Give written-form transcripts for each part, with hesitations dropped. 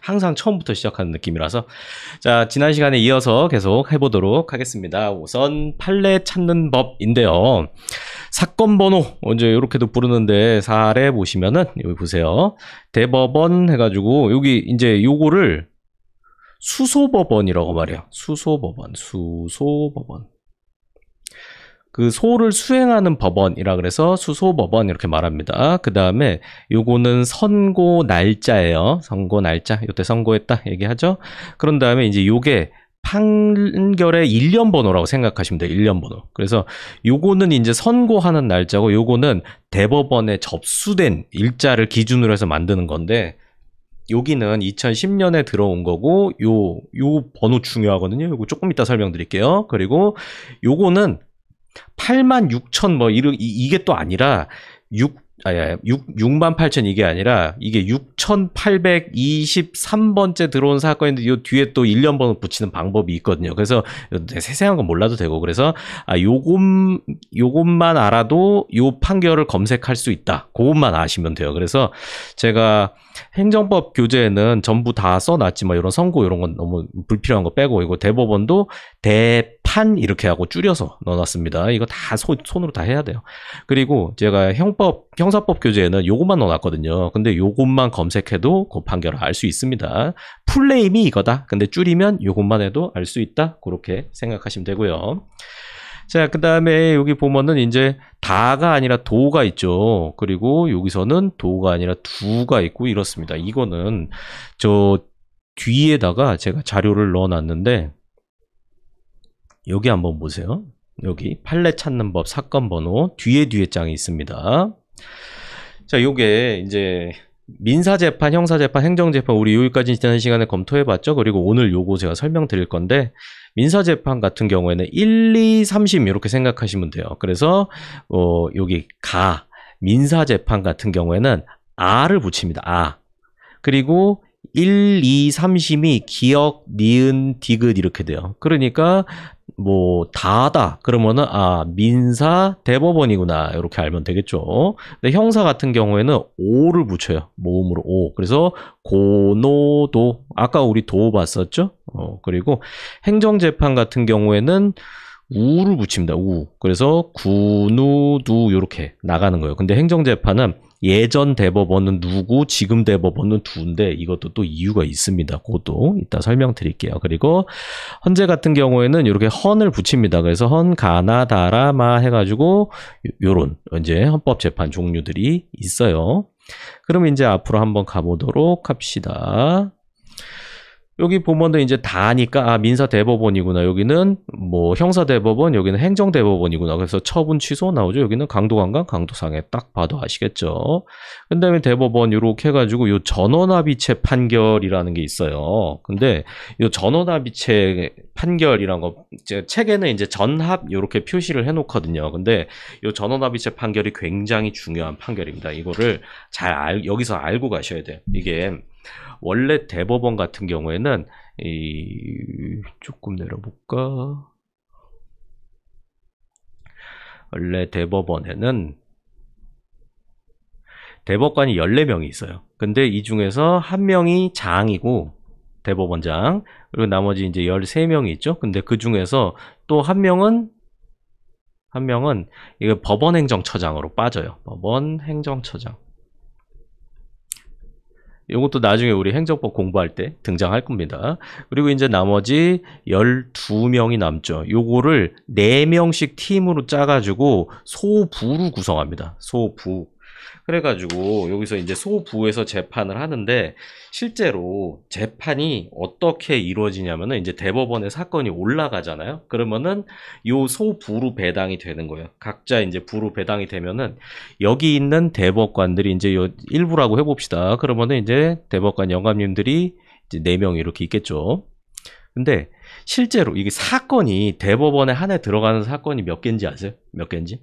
항상 처음부터 시작하는 느낌이라서. 자, 지난 시간에 이어서 계속 해보도록 하겠습니다. 우선 판례 찾는 법인데요. 사건 번호 이제 이렇게도 부르는데 사례 보시면은 여기 보세요. 대법원 해가지고 여기 이제 요거를 수소법원이라고 말해요. 수소법원. 그 소를 수행하는 법원이라 그래서 수소법원 이렇게 말합니다. 그 다음에 요거는 선고 날짜예요. 선고 날짜. 요때 선고했다 얘기하죠. 그런 다음에 이제 요게 판결의 일련 번호라고 생각하시면 돼요. 일련 번호. 그래서 요거는 이제 선고하는 날짜고 요거는 대법원에 접수된 일자를 기준으로 해서 만드는 건데 여기는 2010년에 들어온 거고 요 번호 중요하거든요. 요거 조금 이따 설명드릴게요. 그리고 요거는 86,000 뭐 이게 또 아니라 68,000 이게 아니라 이게 6,823번째 들어온 사건인데 요 뒤에 또 일련 번호 붙이는 방법이 있거든요. 그래서 세세한 건 몰라도 되고 그래서 요것만 알아도 요 판결을 검색할 수 있다. 그것만 아시면 돼요. 그래서 제가 행정법 교재에는 전부 다 써놨지만 이런 선고 이런 건 너무 불필요한 거 빼고 이거 대법원도 대판 이렇게 하고 줄여서 넣어놨습니다. 이거 다 손으로 다 해야 돼요. 그리고 제가 형사법 교재에는 요것만 넣어놨거든요. 근데 요것만 검색해도 그 판결을 알 수 있습니다. 풀네임이 이거다. 근데 줄이면 요것만 해도 알 수 있다. 그렇게 생각하시면 되고요. 자, 그 다음에 여기 보면은 이제 다가 아니라 도가 있죠. 그리고 여기서는 도가 아니라 두가 있고 이렇습니다. 이거는 저 뒤에다가 제가 자료를 넣어놨는데 여기 한번 보세요. 여기 판례 찾는 법 사건 번호 뒤에 장이 있습니다. 자, 요게 이제 민사재판, 형사재판, 행정재판 우리 여기까지 지난 시간에 검토해봤죠. 그리고 오늘 요거 제가 설명드릴 건데 민사재판 같은 경우에는 1, 2, 3심 이렇게 생각하시면 돼요. 그래서 여기 민사재판 같은 경우에는 아를 붙입니다. 아. 그리고 1, 2, 3심이 기역, 니은, 디귿 이렇게 돼요. 그러니까 뭐 다다 그러면은 민사 대법원이구나 이렇게 알면 되겠죠. 근데 형사 같은 경우에는 오를 붙여요. 모음으로 오. 그래서 고노도 아까 우리 도 봤었죠. 그리고 행정재판 같은 경우에는 우를 붙입니다. 우. 그래서 구누두 이렇게 나가는 거예요. 근데 행정재판은 예전 대법원은 누구, 지금 대법원은 두인데 이것도 또 이유가 있습니다. 그것도 이따 설명드릴게요. 그리고 헌재 같은 경우에는 이렇게 헌을 붙입니다. 그래서 헌, 가나, 다라, 마 해가지고 요런 이제 헌법재판 종류들이 있어요. 그럼 이제 앞으로 한번 가보도록 합시다. 여기 보면은 이제 다니까 민사 대법원이구나. 여기는 뭐 형사 대법원, 여기는 행정 대법원이구나. 그래서 처분 취소 나오죠. 여기는 강도관광, 강도상해 딱 봐도 아시겠죠. 그다음에 대법원 이렇게 해가지고 요 전원합의체 판결이라는 게 있어요. 근데 요 전원합의체 판결이란 거 책에는 이제 전합 이렇게 표시를 해놓거든요. 근데 요 전원합의체 판결이 굉장히 중요한 판결입니다. 이거를 여기서 알고 가셔야 돼요. 이게 원래 대법원 같은 경우에는 조금 내려볼까? 원래 대법원에는 대법관이 14명이 있어요. 근데 이 중에서 한 명이 장이고 대법원장 그리고 나머지 이제 13명이 있죠. 근데 그 중에서 또 한 명은 이거 법원행정처장으로 빠져요. 법원행정처장. 이것도 나중에 우리 행정법 공부할 때 등장할 겁니다. 그리고 이제 나머지 12명이 남죠. 요거를 4명씩 팀으로 짜가지고 소부로 구성합니다. 소부. 그래가지고 여기서 이제 소부에서 재판을 하는데 실제로 재판이 어떻게 이루어지냐면은 이제 대법원에 사건이 올라가잖아요. 그러면은 요 소부로 배당이 되는 거예요. 각자 이제 부로 배당이 되면은 여기 있는 대법관들이 이제 요 일부라고 해봅시다. 그러면은 이제 대법관 영감님들이 이제 4명 이렇게 있겠죠. 근데 실제로 이게 사건이 대법원에 한 해 들어가는 사건이 몇 개인지 아세요? 몇 개인지?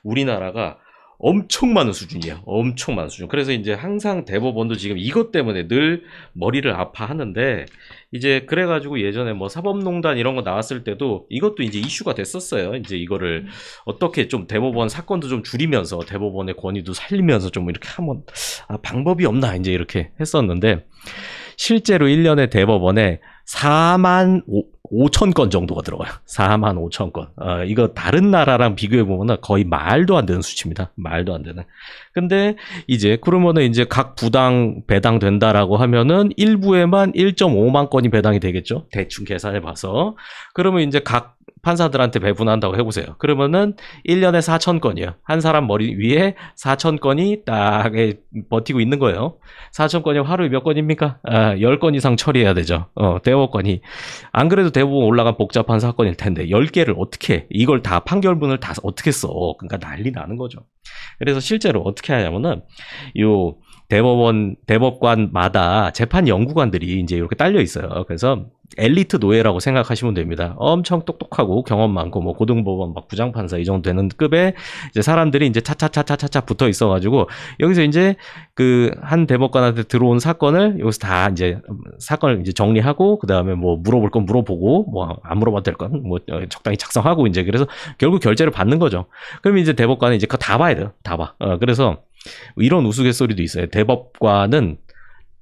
우리나라가 엄청 많은 수준이야. 엄청 많은 수준. 그래서 이제 항상 대법원도 지금 이것 때문에 늘 머리를 아파하는데 이제 그래가지고 예전에 뭐 사법농단 이런 거 나왔을 때도 이것도 이제 이슈가 됐었어요. 이제 이거를 어떻게 좀 대법원 사건도 좀 줄이면서 대법원의 권위도 살리면서 좀 이렇게 하면 방법이 없나 이제 이렇게 했었는데 실제로 1년에 대법원에 4만 5천 건 정도가 들어가요. 4만 5천 건. 이거 다른 나라랑 비교해보면 거의 말도 안 되는 수치입니다. 말도 안 되는. 근데 이제 그러면은 이제 각 부당 배당된다라고 하면은 일부에만 1.5만 건이 배당이 되겠죠. 대충 계산해봐서. 그러면 이제 각 판사들한테 배분한다고 해보세요. 그러면은 1년에 4천 건이요. 한 사람 머리 위에 4천 건이 딱 버티고 있는 거예요. 4천 건이 하루에 몇 건입니까? 10건 이상 처리해야 되죠. 대법관이. 안 그래도 대법원 올라간 복잡한 사건일 텐데 10개를 어떻게 해? 이걸 다 판결문을 다 어떻게 써? 그러니까 난리 나는 거죠. 그래서 실제로 어떻게 하냐면은 요 대법관마다 재판 연구관들이 이제 이렇게 딸려 있어요. 그래서 엘리트 노예라고 생각하시면 됩니다. 엄청 똑똑하고 경험 많고 뭐 고등법원 막 부장판사 이 정도 되는 급의 이제 사람들이 이제 차차차차차차 붙어 있어가지고 여기서 이제 그 한 대법관한테 들어온 사건을 여기서 다 이제 사건을 이제 정리하고 그 다음에 뭐 물어볼 건 물어보고 뭐 안 물어봐도 될 건 뭐 적당히 작성하고 이제 그래서 결국 결재를 받는 거죠. 그럼 이제 대법관은 이제 그거 다 봐야 돼요. 다 봐. 그래서 이런 우스갯소리도 있어요. 대법관은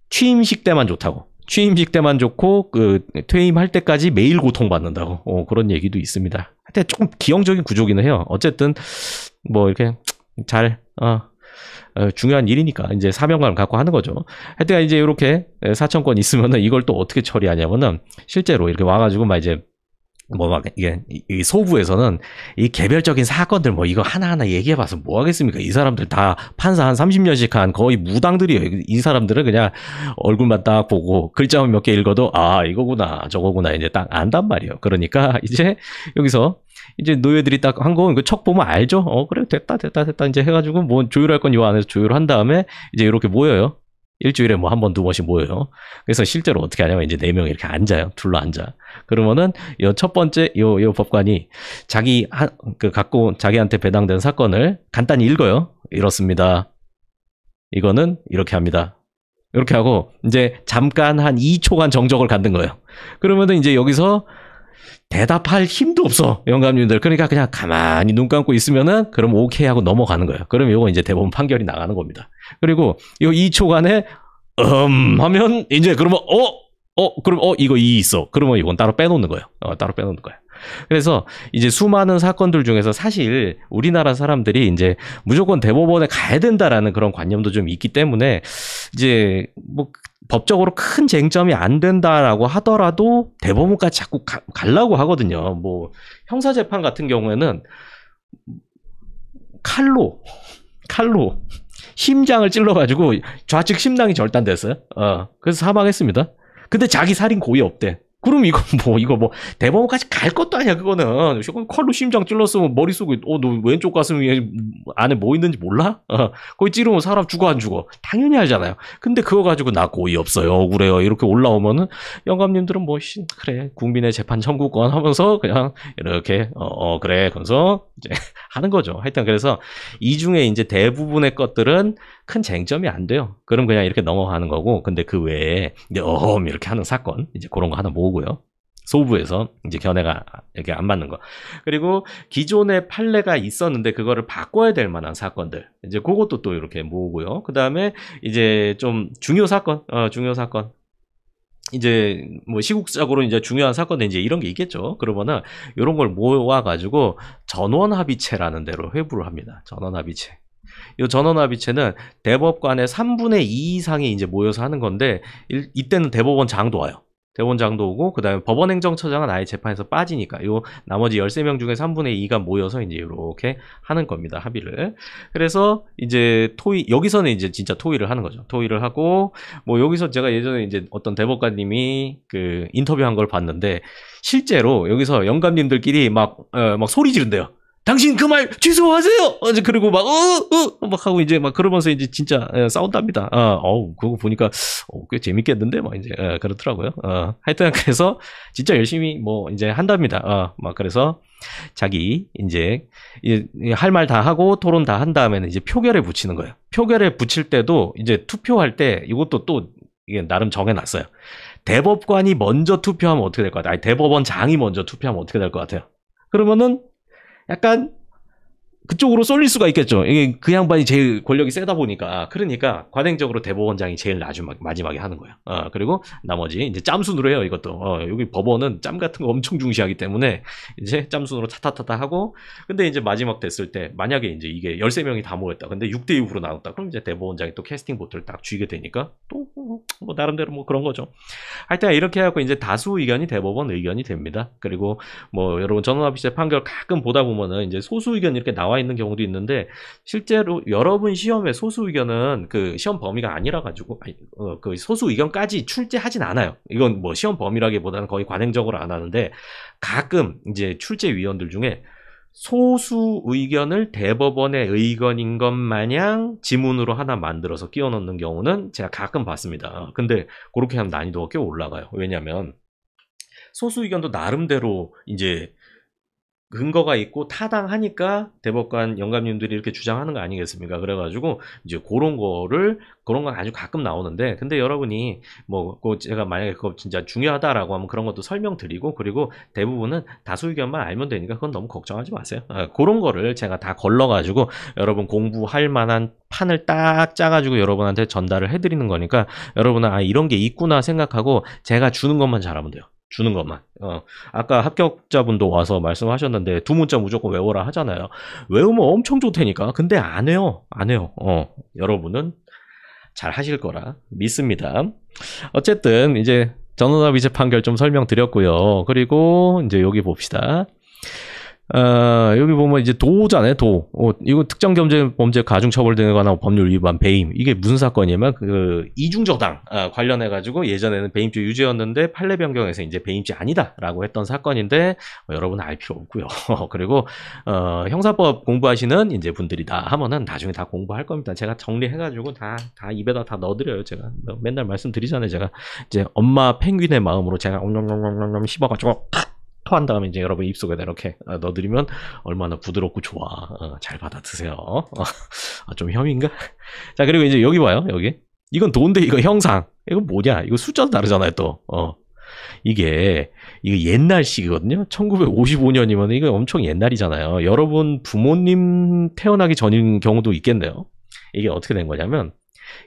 취임식 때만 좋다고. 취임식 때만 좋고 그 퇴임할 때까지 매일 고통받는다고 그런 얘기도 있습니다. 하여튼 조금 기형적인 구조기는 해요. 어쨌든 뭐 이렇게 잘 중요한 일이니까 이제 사명감을 갖고 하는 거죠. 하여튼 이제 이렇게 4천 건 있으면은 이걸 또 어떻게 처리하냐면은 실제로 이렇게 와가지고 막 이제 뭐 막 이게 이 소부에서는 이 개별적인 사건들 뭐 이거 하나하나 얘기해봐서 뭐 하겠습니까? 이 사람들 다 판사 한 30년씩 한 거의 무당들이에요. 이 사람들은 그냥 얼굴만 딱 보고 글자만 몇 개 읽어도 아 이거구나 저거구나 이제 딱 안단 말이에요. 그러니까 이제 여기서 이제 노예들이 딱 한 거 이거 척 보면 알죠? 그래 됐다 이제 해가지고 뭐 조율할 건 요 안에서 조율한 다음에 이제 이렇게 모여요. 일주일에 뭐 한 번, 두 번씩 모여요. 그래서 실제로 어떻게 하냐면 이제 4명이 이렇게 앉아요. 둘러 앉아. 그러면은 요 첫 번째 요 법관이 갖고 자기한테 배당된 사건을 간단히 읽어요. 이렇습니다. 이거는 이렇게 합니다. 이렇게 하고 이제 잠깐 한 2초간 정적을 갖는 거예요. 그러면은 이제 여기서 대답할 힘도 없어, 영감님들. 그러니까 그냥 가만히 눈 감고 있으면은 그럼 오케이 하고 넘어가는 거예요. 그럼 요거 이제 대법원 판결이 나가는 겁니다. 그리고 요 2초간에 하면 이제 그러면 그럼 이거 이 있어. 그러면 이건 따로 빼놓는 거예요. 따로 빼놓는 거예요. 그래서 이제 수많은 사건들 중에서 사실 우리나라 사람들이 이제 무조건 대법원에 가야 된다라는 그런 관념도 좀 있기 때문에 이제 뭐 법적으로 큰 쟁점이 안 된다라고 하더라도 대법원까지 자꾸 가려고 하거든요. 뭐 형사재판 같은 경우에는 칼로 심장을 찔러가지고 좌측 심낭이 절단됐어요. 그래서 사망했습니다. 근데 자기 살인 고의 없대. 그럼 이거 뭐 대법원까지 갈 것도 아니야. 그거는 칼로 심장 찔렀으면 머릿속에 너 왼쪽 가슴에 안에 뭐 있는지 몰라? 거기 찌르면 사람 죽어 안 죽어? 당연히 알잖아요. 근데 그거 가지고 나 고의 없어요, 억울해요 이렇게 올라오면은 영감님들은 뭐 그래 국민의 재판 청구권 하면서 그냥 이렇게 그래 그래서 이제 하는 거죠. 하여튼 그래서 이 중에 이제 대부분의 것들은 큰 쟁점이 안 돼요. 그럼 그냥 이렇게 넘어가는 거고, 근데 그 외에 이제 이렇게 하는 사건 이제 그런 거 하나 모으고요. 소부에서 이제 견해가 이렇게 안 맞는 거. 그리고 기존의 판례가 있었는데 그거를 바꿔야 될 만한 사건들. 이제 그것도 또 이렇게 모으고요. 그 다음에 이제 좀 중요 사건. 이제 뭐 시국적으로 이제 중요한 사건은 이제 이런 게 있겠죠. 그러면은 이런 걸 모아가지고 전원합의체라는 데로 회부를 합니다. 전원합의체. 이 전원합의체는 대법관의 3분의 2 이상이 이제 모여서 하는 건데 이때는 대법원장도 와요. 대법원장도 오고 그다음에 법원행정처장은 아예 재판에서 빠지니까 요 나머지 13명 중에 3분의 2가 모여서 이제 이렇게 하는 겁니다. 합의를. 그래서 이제 여기서는 이제 진짜 토의를 하는 거죠. 토의를 하고 뭐 여기서 제가 예전에 이제 어떤 대법관님이 그 인터뷰한 걸 봤는데 실제로 여기서 영감님들끼리 막 소리 지른대요. 당신 그 말 취소하세요! 그리고 막 하고 이제 막 그러면서 이제 진짜 싸운답니다. 그거 보니까 꽤 재밌겠는데? 막 이제 그렇더라고요. 하여튼 그래서 진짜 열심히 뭐 이제 한답니다. 막 그래서 자기 이제 할 말 다 하고 토론 다 한 다음에는 이제 표결에 붙이는 거예요. 표결에 붙일 때도 이제 투표할 때 이것도 또 이게 나름 정해놨어요. 대법관이 먼저 투표하면 어떻게 될 것 같아요? 아니, 대법원장이 먼저 투표하면 어떻게 될 것 같아요? 그러면은 약간 그쪽으로 쏠릴 수가 있겠죠. 이게 그 양반이 제일 권력이 세다 보니까. 그러니까 관행적으로 대법원장이 제일 마지막에 하는 거예요. 그리고 나머지 이제 짬순으로 해요, 이것도. 여기 법원은 짬 같은 거 엄청 중시하기 때문에 이제 짬순으로 타타타타 하고, 근데 이제 마지막 됐을 때 만약에 이제 이게 13명이 다 모였다. 근데 6대 6으로 나눴다. 그럼 이제 대법원장이 또 캐스팅 보트를 딱 쥐게 되니까 또 뭐 나름대로 뭐 그런 거죠. 하여튼 이렇게 해갖고 이제 다수 의견이 대법원 의견이 됩니다. 그리고 뭐 여러분 전원합의체 판결 가끔 보다 보면은 이제 소수 의견 이렇게 나와 있는 경우도 있는데, 실제로 여러분 시험에 소수 의견은 그 시험 범위가 아니라 가지고 그 소수 의견까지 출제하진 않아요. 이건 뭐 시험 범위라기보다는 거의 관행적으로 안 하는데, 가끔 이제 출제 위원들 중에 소수 의견을 대법원의 의견인 것 마냥 지문으로 하나 만들어서 끼워 넣는 경우는 제가 가끔 봤습니다. 근데 그렇게 하면 난이도가 꽤 올라가요. 왜냐면 소수 의견도 나름대로 이제 근거가 있고 타당하니까 대법관 영감님들이 이렇게 주장하는 거 아니겠습니까? 그래가지고 이제 그런 거 아주 가끔 나오는데, 근데 여러분이 뭐 제가 만약에 그거 진짜 중요하다라고 하면 그런 것도 설명드리고, 그리고 대부분은 다수 의견만 알면 되니까 그건 너무 걱정하지 마세요. 그런 거를 제가 다 걸러가지고 여러분 공부할 만한 판을 딱 짜가지고 여러분한테 전달을 해드리는 거니까, 여러분은 이런 게 있구나 생각하고 제가 주는 것만 잘하면 돼요. 주는 것만. 아까 합격자분도 와서 말씀하셨는데 두 문자 무조건 외워라 하잖아요. 외우면 엄청 좋다니까. 근데 안 해요. 여러분은 잘 하실 거라 믿습니다. 어쨌든 이제 전원합의체 판결 좀 설명드렸고요. 그리고 이제 여기 봅시다. 여기 보면 이제 도잖아요, 도. 이거 특정 범죄 가중처벌 등에 관한 법률 위반 배임. 이게 무슨 사건이냐면, 이중저당, 관련해가지고 예전에는 배임죄 유죄였는데 판례 변경해서 이제 배임죄 아니다라고 했던 사건인데, 여러분 알 필요 없고요. 그리고, 형사법 공부하시는 이제 분들이다 하면은 나중에 다 공부할 겁니다. 제가 정리해가지고 다 입에다 다 넣어드려요, 제가. 맨날 말씀드리잖아요, 제가. 이제 엄마 펭귄의 마음으로 제가 옴뇸뇸뇸뇸 씹어가지고, 한 다음에 이제 여러분 입속에다 이렇게 넣어드리면 얼마나 부드럽고 좋아. 잘 받아 드세요. 좀 혐의인가? 자, 그리고 이제 여기 봐요. 여기. 이건 도인데 이거 형상. 이거 뭐냐? 이거 숫자도 다르잖아요, 또. 이거 옛날식이거든요. 1955년이면 이거 엄청 옛날이잖아요. 여러분 부모님 태어나기 전인 경우도 있겠네요. 이게 어떻게 된 거냐면,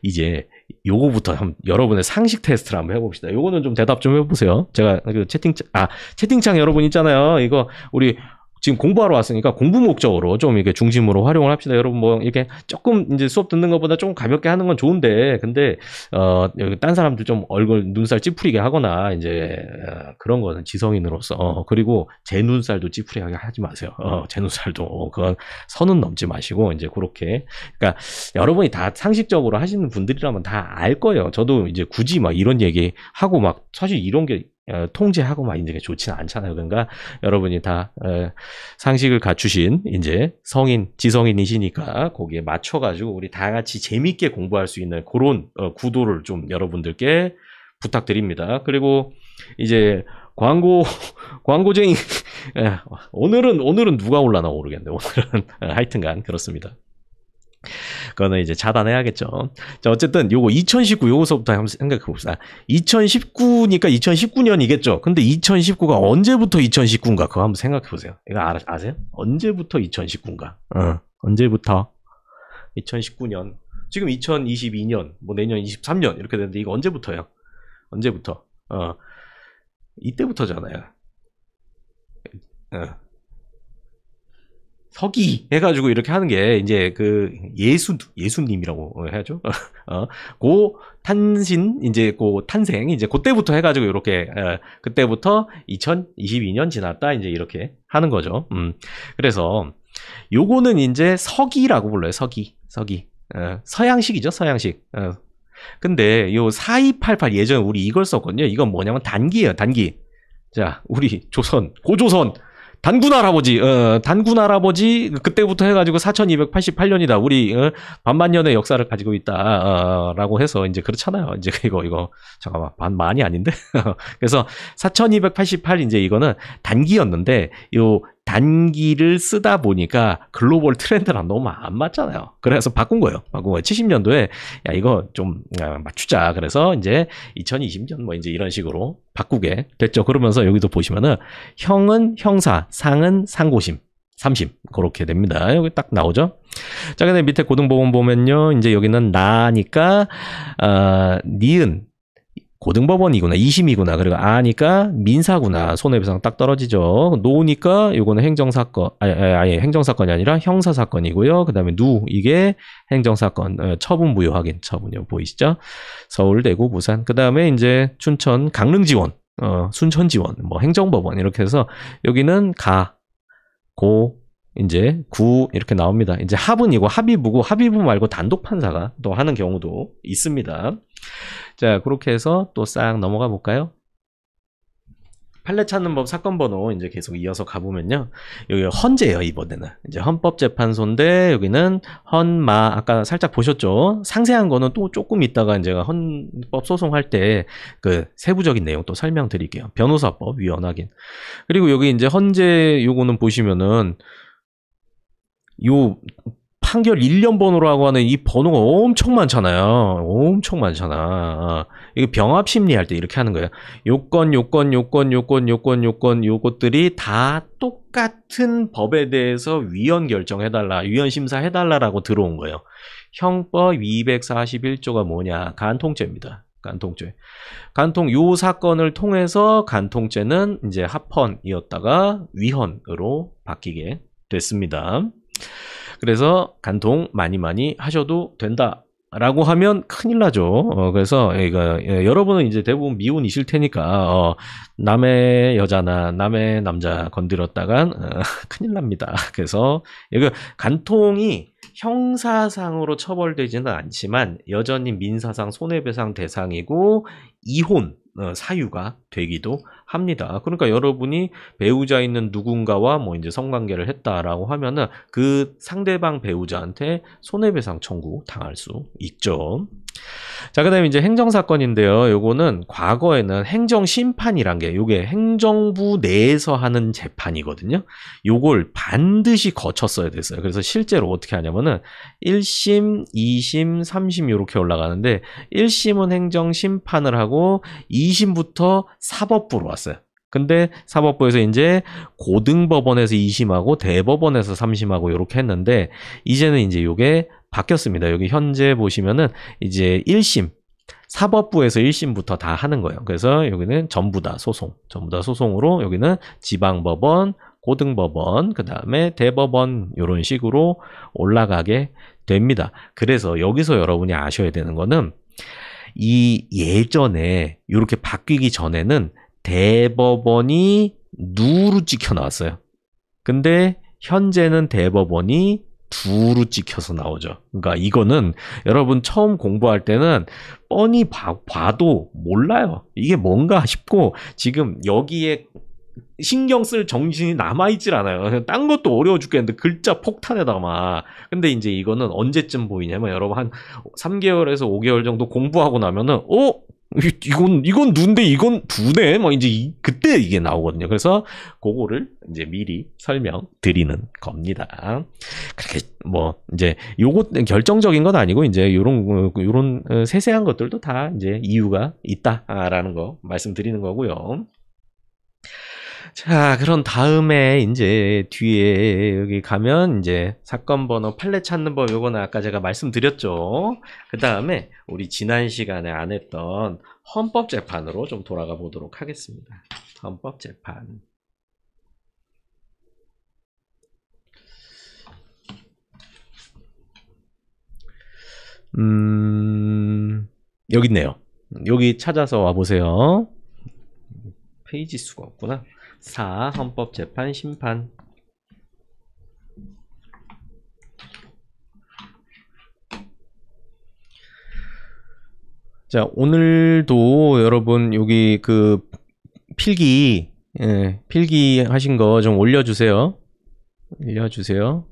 이제 요거부터 여러분의 상식 테스트를 한번 해봅시다. 요거는 좀 대답 좀 해보세요. 제가 그 채팅창 여러분 있잖아요. 이거 우리 지금 공부하러 왔으니까 공부 목적으로 좀 이렇게 중심으로 활용을 합시다. 여러분 뭐 이렇게 조금 이제 수업 듣는 것보다 좀 가볍게 하는 건 좋은데, 근데 여기 딴 사람들 좀 얼굴 눈살 찌푸리게 하거나 이제 그런 거는 지성인으로서 그리고 제 눈살도 찌푸리게 하지 마세요. 제 눈살도 그건 선은 넘지 마시고 이제 그렇게, 그러니까 여러분이 다 상식적으로 하시는 분들이라면 다 알 거예요. 저도 이제 굳이 막 이런 얘기 하고 막 사실 이런 게 통제하고 막 이제 좋지는 않잖아요. 그러니까 여러분이 다 상식을 갖추신 이제 지성인이시니까 거기에 맞춰가지고 우리 다 같이 재밌게 공부할 수 있는 그런 구도를 좀 여러분들께 부탁드립니다. 그리고 이제 광고쟁이 오늘은 누가 올라나 모르겠네. 오늘은 하여튼간 그렇습니다. 그거는 이제 차단해야겠죠. 자, 어쨌든 요거 2019 요거서부터 한번 생각해 봅시다. 2019니까 2019년이겠죠. 근데 2019가 언제부터 2019인가 그거 한번 생각해 보세요. 이거 아세요? 언제부터 2019인가? 언제부터? 2019년. 지금 2022년, 뭐 내년 23년 이렇게 되는데 이거 언제부터요? 언제부터? 이때부터잖아요. 서기 해가지고 이렇게 하는 게 이제 그 예수님이라고 해야죠. 고 탄생 이제 그때부터 해가지고 이렇게 그때부터 2022년 지났다 이제 이렇게 하는 거죠. 그래서 요거는 이제 서기라고 불러요. 서기. 서양식이죠. 서양식. 근데 요 4288 예전에 우리 이걸 썼거든요. 이건 뭐냐면 단기예요. 단기. 자, 우리 고조선 단군 할아버지 그때부터 해가지고 4288년이다. 우리 반만년의 역사를 가지고 있다라고 해서 이제 그렇잖아요. 이제 이거 잠깐만 반만이 아닌데. 그래서 4288 이제 이거는 단기였는데 요 단기를 쓰다 보니까 글로벌 트렌드랑 너무 안 맞잖아요. 그래서 바꾼 거예요. 70년도에 야 이거 좀 맞추자. 그래서 이제 2020년 뭐 이제 이런 식으로 바꾸게 됐죠. 그러면서 여기도 보시면은 형은 형사, 상은 상고심. 삼심 그렇게 됩니다. 여기 딱 나오죠. 자, 근데 밑에 고등법원 보면요, 이제 여기는 나니까 니은 고등법원이구나, 2심이구나, 그리고 아니까 민사구나, 손해배상 딱 떨어지죠. 노니까 요거는 행정사건, 아예 행정사건이 아니라 형사사건이고요. 그 다음에 이게 행정사건, 처분부여 확인, 처분요 보이시죠? 서울, 대구, 부산. 그 다음에 이제 춘천, 강릉지원, 순천지원, 뭐 행정법원 이렇게 해서 여기는 이제 구 이렇게 나옵니다. 이제 합은이고 합의부고 합의부 말고 단독 판사가 또 하는 경우도 있습니다. 자, 그렇게 해서 또 싹 넘어가 볼까요? 판례 찾는 법 사건 번호 이제 계속 이어서 가보면요. 여기 헌재예요, 이번에는. 이제 헌법재판소인데 여기는 헌마, 아까 살짝 보셨죠? 상세한 거는 또 조금 있다가 제가 헌법 소송할 때 그 세부적인 내용 또 설명드릴게요. 변호사법 위헌 확인. 그리고 여기 이제 헌재 요거는 보시면은 요 판결 1년 번호라고 하는 이 번호가 엄청 많잖아요. 엄청 많잖아. 이게 병합 심리할 때 이렇게 하는 거예요. 요건들이 다 똑같은 법에 대해서 위헌 결정해달라, 위헌 심사해달라라고 들어온 거예요. 형법 241조가 뭐냐? 간통죄입니다. 간통죄. 요 사건을 통해서 간통죄는 이제 합헌이었다가 위헌으로 바뀌게 됐습니다. 그래서 간통 많이 하셔도 된다라고 하면 큰일 나죠. 그래서 여러분은 이제 대부분 미혼이실 테니까 남의 여자나 남의 남자 건드렸다간 큰일 납니다. 그래서 이거 간통이 형사상으로 처벌되지는 않지만 여전히 민사상 손해배상 대상이고 이혼 사유가 되기도 합니다. 그러니까 여러분이 배우자 있는 누군가와 뭐 이제 성관계를 했다라고 하면은 그 상대방 배우자한테 손해배상 청구 당할 수 있죠. 자, 그다음에 이제 행정사건인데요. 요거는 과거에는 행정심판이란 게 요게 행정부 내에서 하는 재판이거든요. 요걸 반드시 거쳤어야 됐어요. 그래서 실제로 어떻게 하냐면은 1심, 2심, 3심 요렇게 올라가는데 1심은 행정심판을 하고 2심부터 사법부로 왔어요. 근데 사법부에서 이제 고등법원에서 2심하고 대법원에서 3심하고 이렇게 했는데 이제는 이제 요게 바뀌었습니다. 여기 현재 보시면은 이제 1심 사법부에서 1심부터 다 하는 거예요. 그래서 여기는 전부 다 소송으로 여기는 지방법원, 고등법원, 그 다음에 대법원 이런 식으로 올라가게 됩니다. 그래서 여기서 여러분이 아셔야 되는 거는 이 예전에 이렇게 바뀌기 전에는 대법원이 누로 찍혀 나왔어요. 근데 현재는 대법원이 두로 찍혀서 나오죠. 그러니까 이거는 여러분 처음 공부할 때는 뻔히 봐도 몰라요. 이게 뭔가 싶고 지금 여기에 신경 쓸 정신이 남아있질 않아요. 딴 것도 어려워 죽겠는데 글자 폭탄에다가 막. 근데 이제 이거는 언제쯤 보이냐면 여러분 한 3개월에서 5개월 정도 공부하고 나면은 이건 누인데 이건 두네? 뭐 이제 그때 이게 나오거든요. 그래서 그거를 이제 미리 설명드리는 겁니다. 그렇게 뭐 이제 요거 결정적인 건 아니고 이제 요런 세세한 것들도 다 이제 이유가 있다라는 거 말씀드리는 거고요. 자, 그럼 다음에 이제 뒤에 여기 가면 이제 사건 번호 판례 찾는 법 요거는 아까 제가 말씀드렸죠. 그 다음에 우리 지난 시간에 안 했던 헌법재판으로 좀 돌아가 보도록 하겠습니다. 헌법재판. 여기 있네요. 여기 찾아서 와보세요. 페이지 수가 없구나. 4. 헌법재판 심판. 자, 오늘도 여러분 여기 그 필기 하신 거 좀 올려주세요.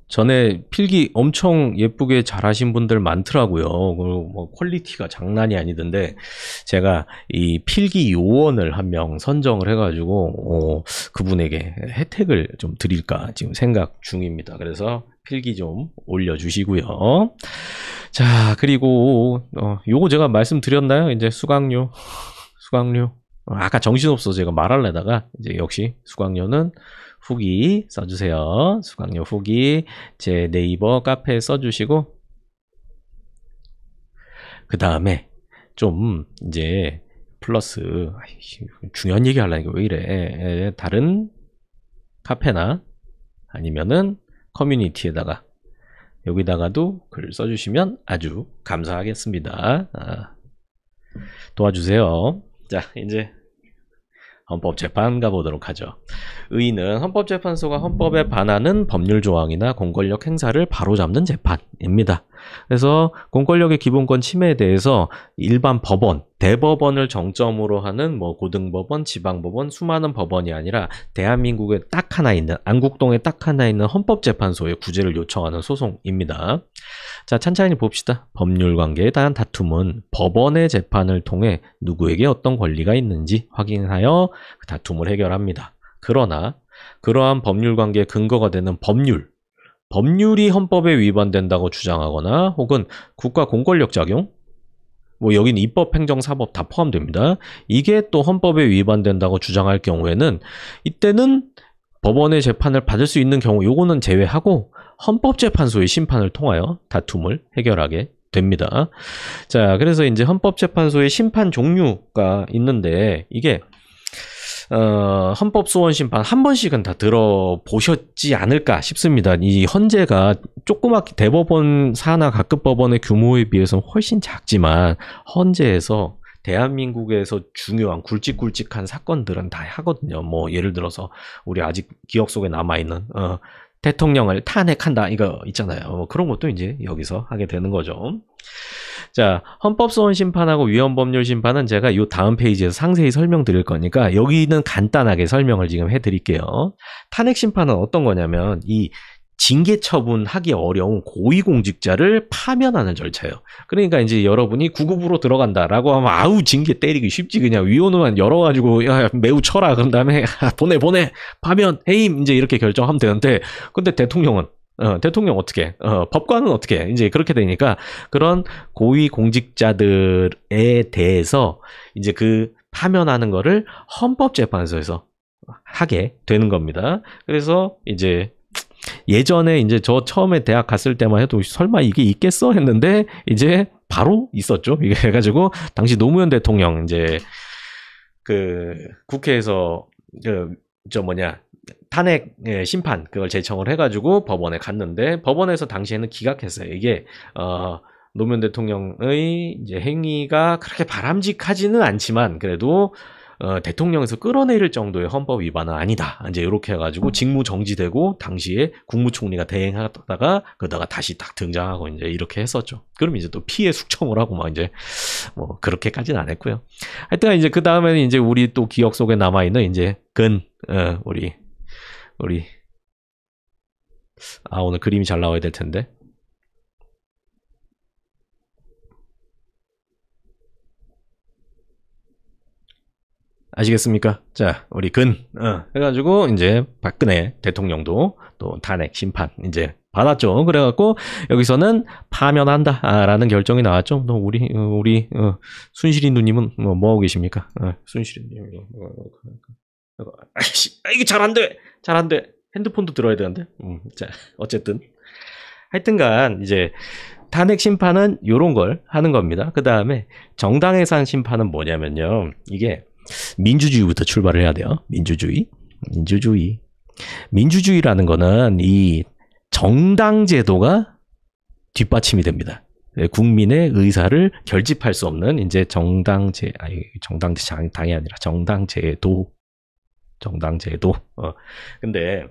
전에 필기 엄청 예쁘게 잘하신 분들 많더라고요. 뭐 퀄리티가 장난이 아니던데 제가 이 필기 요원을 한 명 선정을 해가지고 그분에게 혜택을 좀 드릴까 지금 생각 중입니다. 그래서 필기 좀 올려주시고요. 자, 그리고 요거 제가 말씀드렸나요? 이제 수강료 아까 정신없어서 제가 말하려다가 이제 역시 수강료는 후기 써주세요. 수강료 후기 제 네이버 카페에 써주시고 그 다음에 좀 이제 플러스 중요한 얘기 하려니까 왜 이래. 다른 카페나 아니면은 커뮤니티에다가 여기다가도 글 써주시면 아주 감사하겠습니다. 도와주세요. 자, 이제 헌법재판 가보도록 하죠. 의의는 헌법재판소가 헌법에 반하는 법률 조항이나 공권력 행사를 바로잡는 재판입니다. 그래서 공권력의 기본권 침해에 대해서 일반 법원, 대법원을 정점으로 하는 뭐 고등법원, 지방법원, 수많은 법원이 아니라 대한민국에 딱 하나 있는, 안국동에 딱 하나 있는 헌법재판소에 구제를 요청하는 소송입니다. 자, 찬찬히 봅시다. 법률 관계에 대한 다툼은 법원의 재판을 통해 누구에게 어떤 권리가 있는지 확인하여 그 다툼을 해결합니다. 그러나 그러한 법률 관계의 근거가 되는 법률이 헌법에 위반된다고 주장하거나 혹은 국가 공권력 작용, 뭐 여기는 입법, 행정, 사법 다 포함됩니다. 이게 또 헌법에 위반된다고 주장할 경우에는 이때는 법원의 재판을 받을 수 있는 경우 요거는 제외하고 헌법재판소의 심판을 통하여 다툼을 해결하게 됩니다. 자, 그래서 이제 헌법재판소의 심판 종류가 있는데 이게 헌법소원심판 한 번씩은 다 들어보셨지 않을까 싶습니다. 이 헌재가 조그맣게 대법원 산하 각급 법원의 규모에 비해서는 훨씬 작지만 헌재에서 대한민국에서 중요한 굵직굵직한 사건들은 다 하거든요. 뭐 예를 들어서 우리 아직 기억 속에 남아있는 대통령을 탄핵한다 이거 있잖아요. 뭐 그런 것도 이제 여기서 하게 되는 거죠. 자, 헌법소원 심판하고 위헌법률 심판은 제가 이 다음 페이지에서 상세히 설명드릴 거니까 여기는 간단하게 설명을 지금 해드릴게요. 탄핵 심판은 어떤 거냐면 이 징계 처분하기 어려운 고위공직자를 파면하는 절차예요. 그러니까 이제 여러분이 구급으로 들어간다라고 하면 아우 징계 때리기 쉽지 그냥 위원회만 열어가지고 야 매우 쳐라 그런 다음에 보내 파면 해임 이제 이렇게 결정하면 되는데 근데 대통령 어떻게 법관은 어떻게 이제 그렇게 되니까 그런 고위공직자들에 대해서 이제 그 파면하는 거를 헌법재판소에서 하게 되는 겁니다. 그래서 이제 예전에 이제 저 처음에 대학 갔을 때만 해도 설마 이게 있겠어 했는데 이제 바로 있었죠. 이게 해가지고 당시 노무현 대통령 이제 그 국회에서 탄핵 심판 그걸 제청을 해가지고 법원에 갔는데 법원에서 당시에는 기각했어요. 이게 노무현 대통령의 이제 행위가 그렇게 바람직하지는 않지만 그래도 대통령에서 끌어내릴 정도의 헌법 위반은 아니다. 이제 이렇게 해가지고 직무 정지되고 당시에 국무총리가 대행하다가 그러다가 다시 딱 등장하고 이제 이렇게 했었죠. 그럼 이제 또 피해 숙청을 하고 막 이제 뭐 그렇게까지는 안 했고요. 하여튼 이제 그 다음에는 이제 우리 또 기억 속에 남아 있는 이제 우리 오늘 그림이 잘 나와야 될 텐데. 아시겠습니까? 자, 우리 해가지고 이제 박근혜 대통령도 또 탄핵 심판 이제 받았죠. 그래갖고 여기서는 파면한다라는 결정이 나왔죠. 또 우리 순실이 누님은 뭐 하고 계십니까? 순실이 누님 이게 잘 안 돼. 핸드폰도 들어야 되는데. 자, 어쨌든 하여튼간 이제 탄핵 심판은 요런 걸 하는 겁니다. 그 다음에 정당해산 심판은 뭐냐면요. 이게 민주주의부터 출발을 해야 돼요. 민주주의라는 거는 이 정당 제도가 뒷받침이 됩니다. 국민의 의사를 결집할 수 없는 이제 정당제도. 근데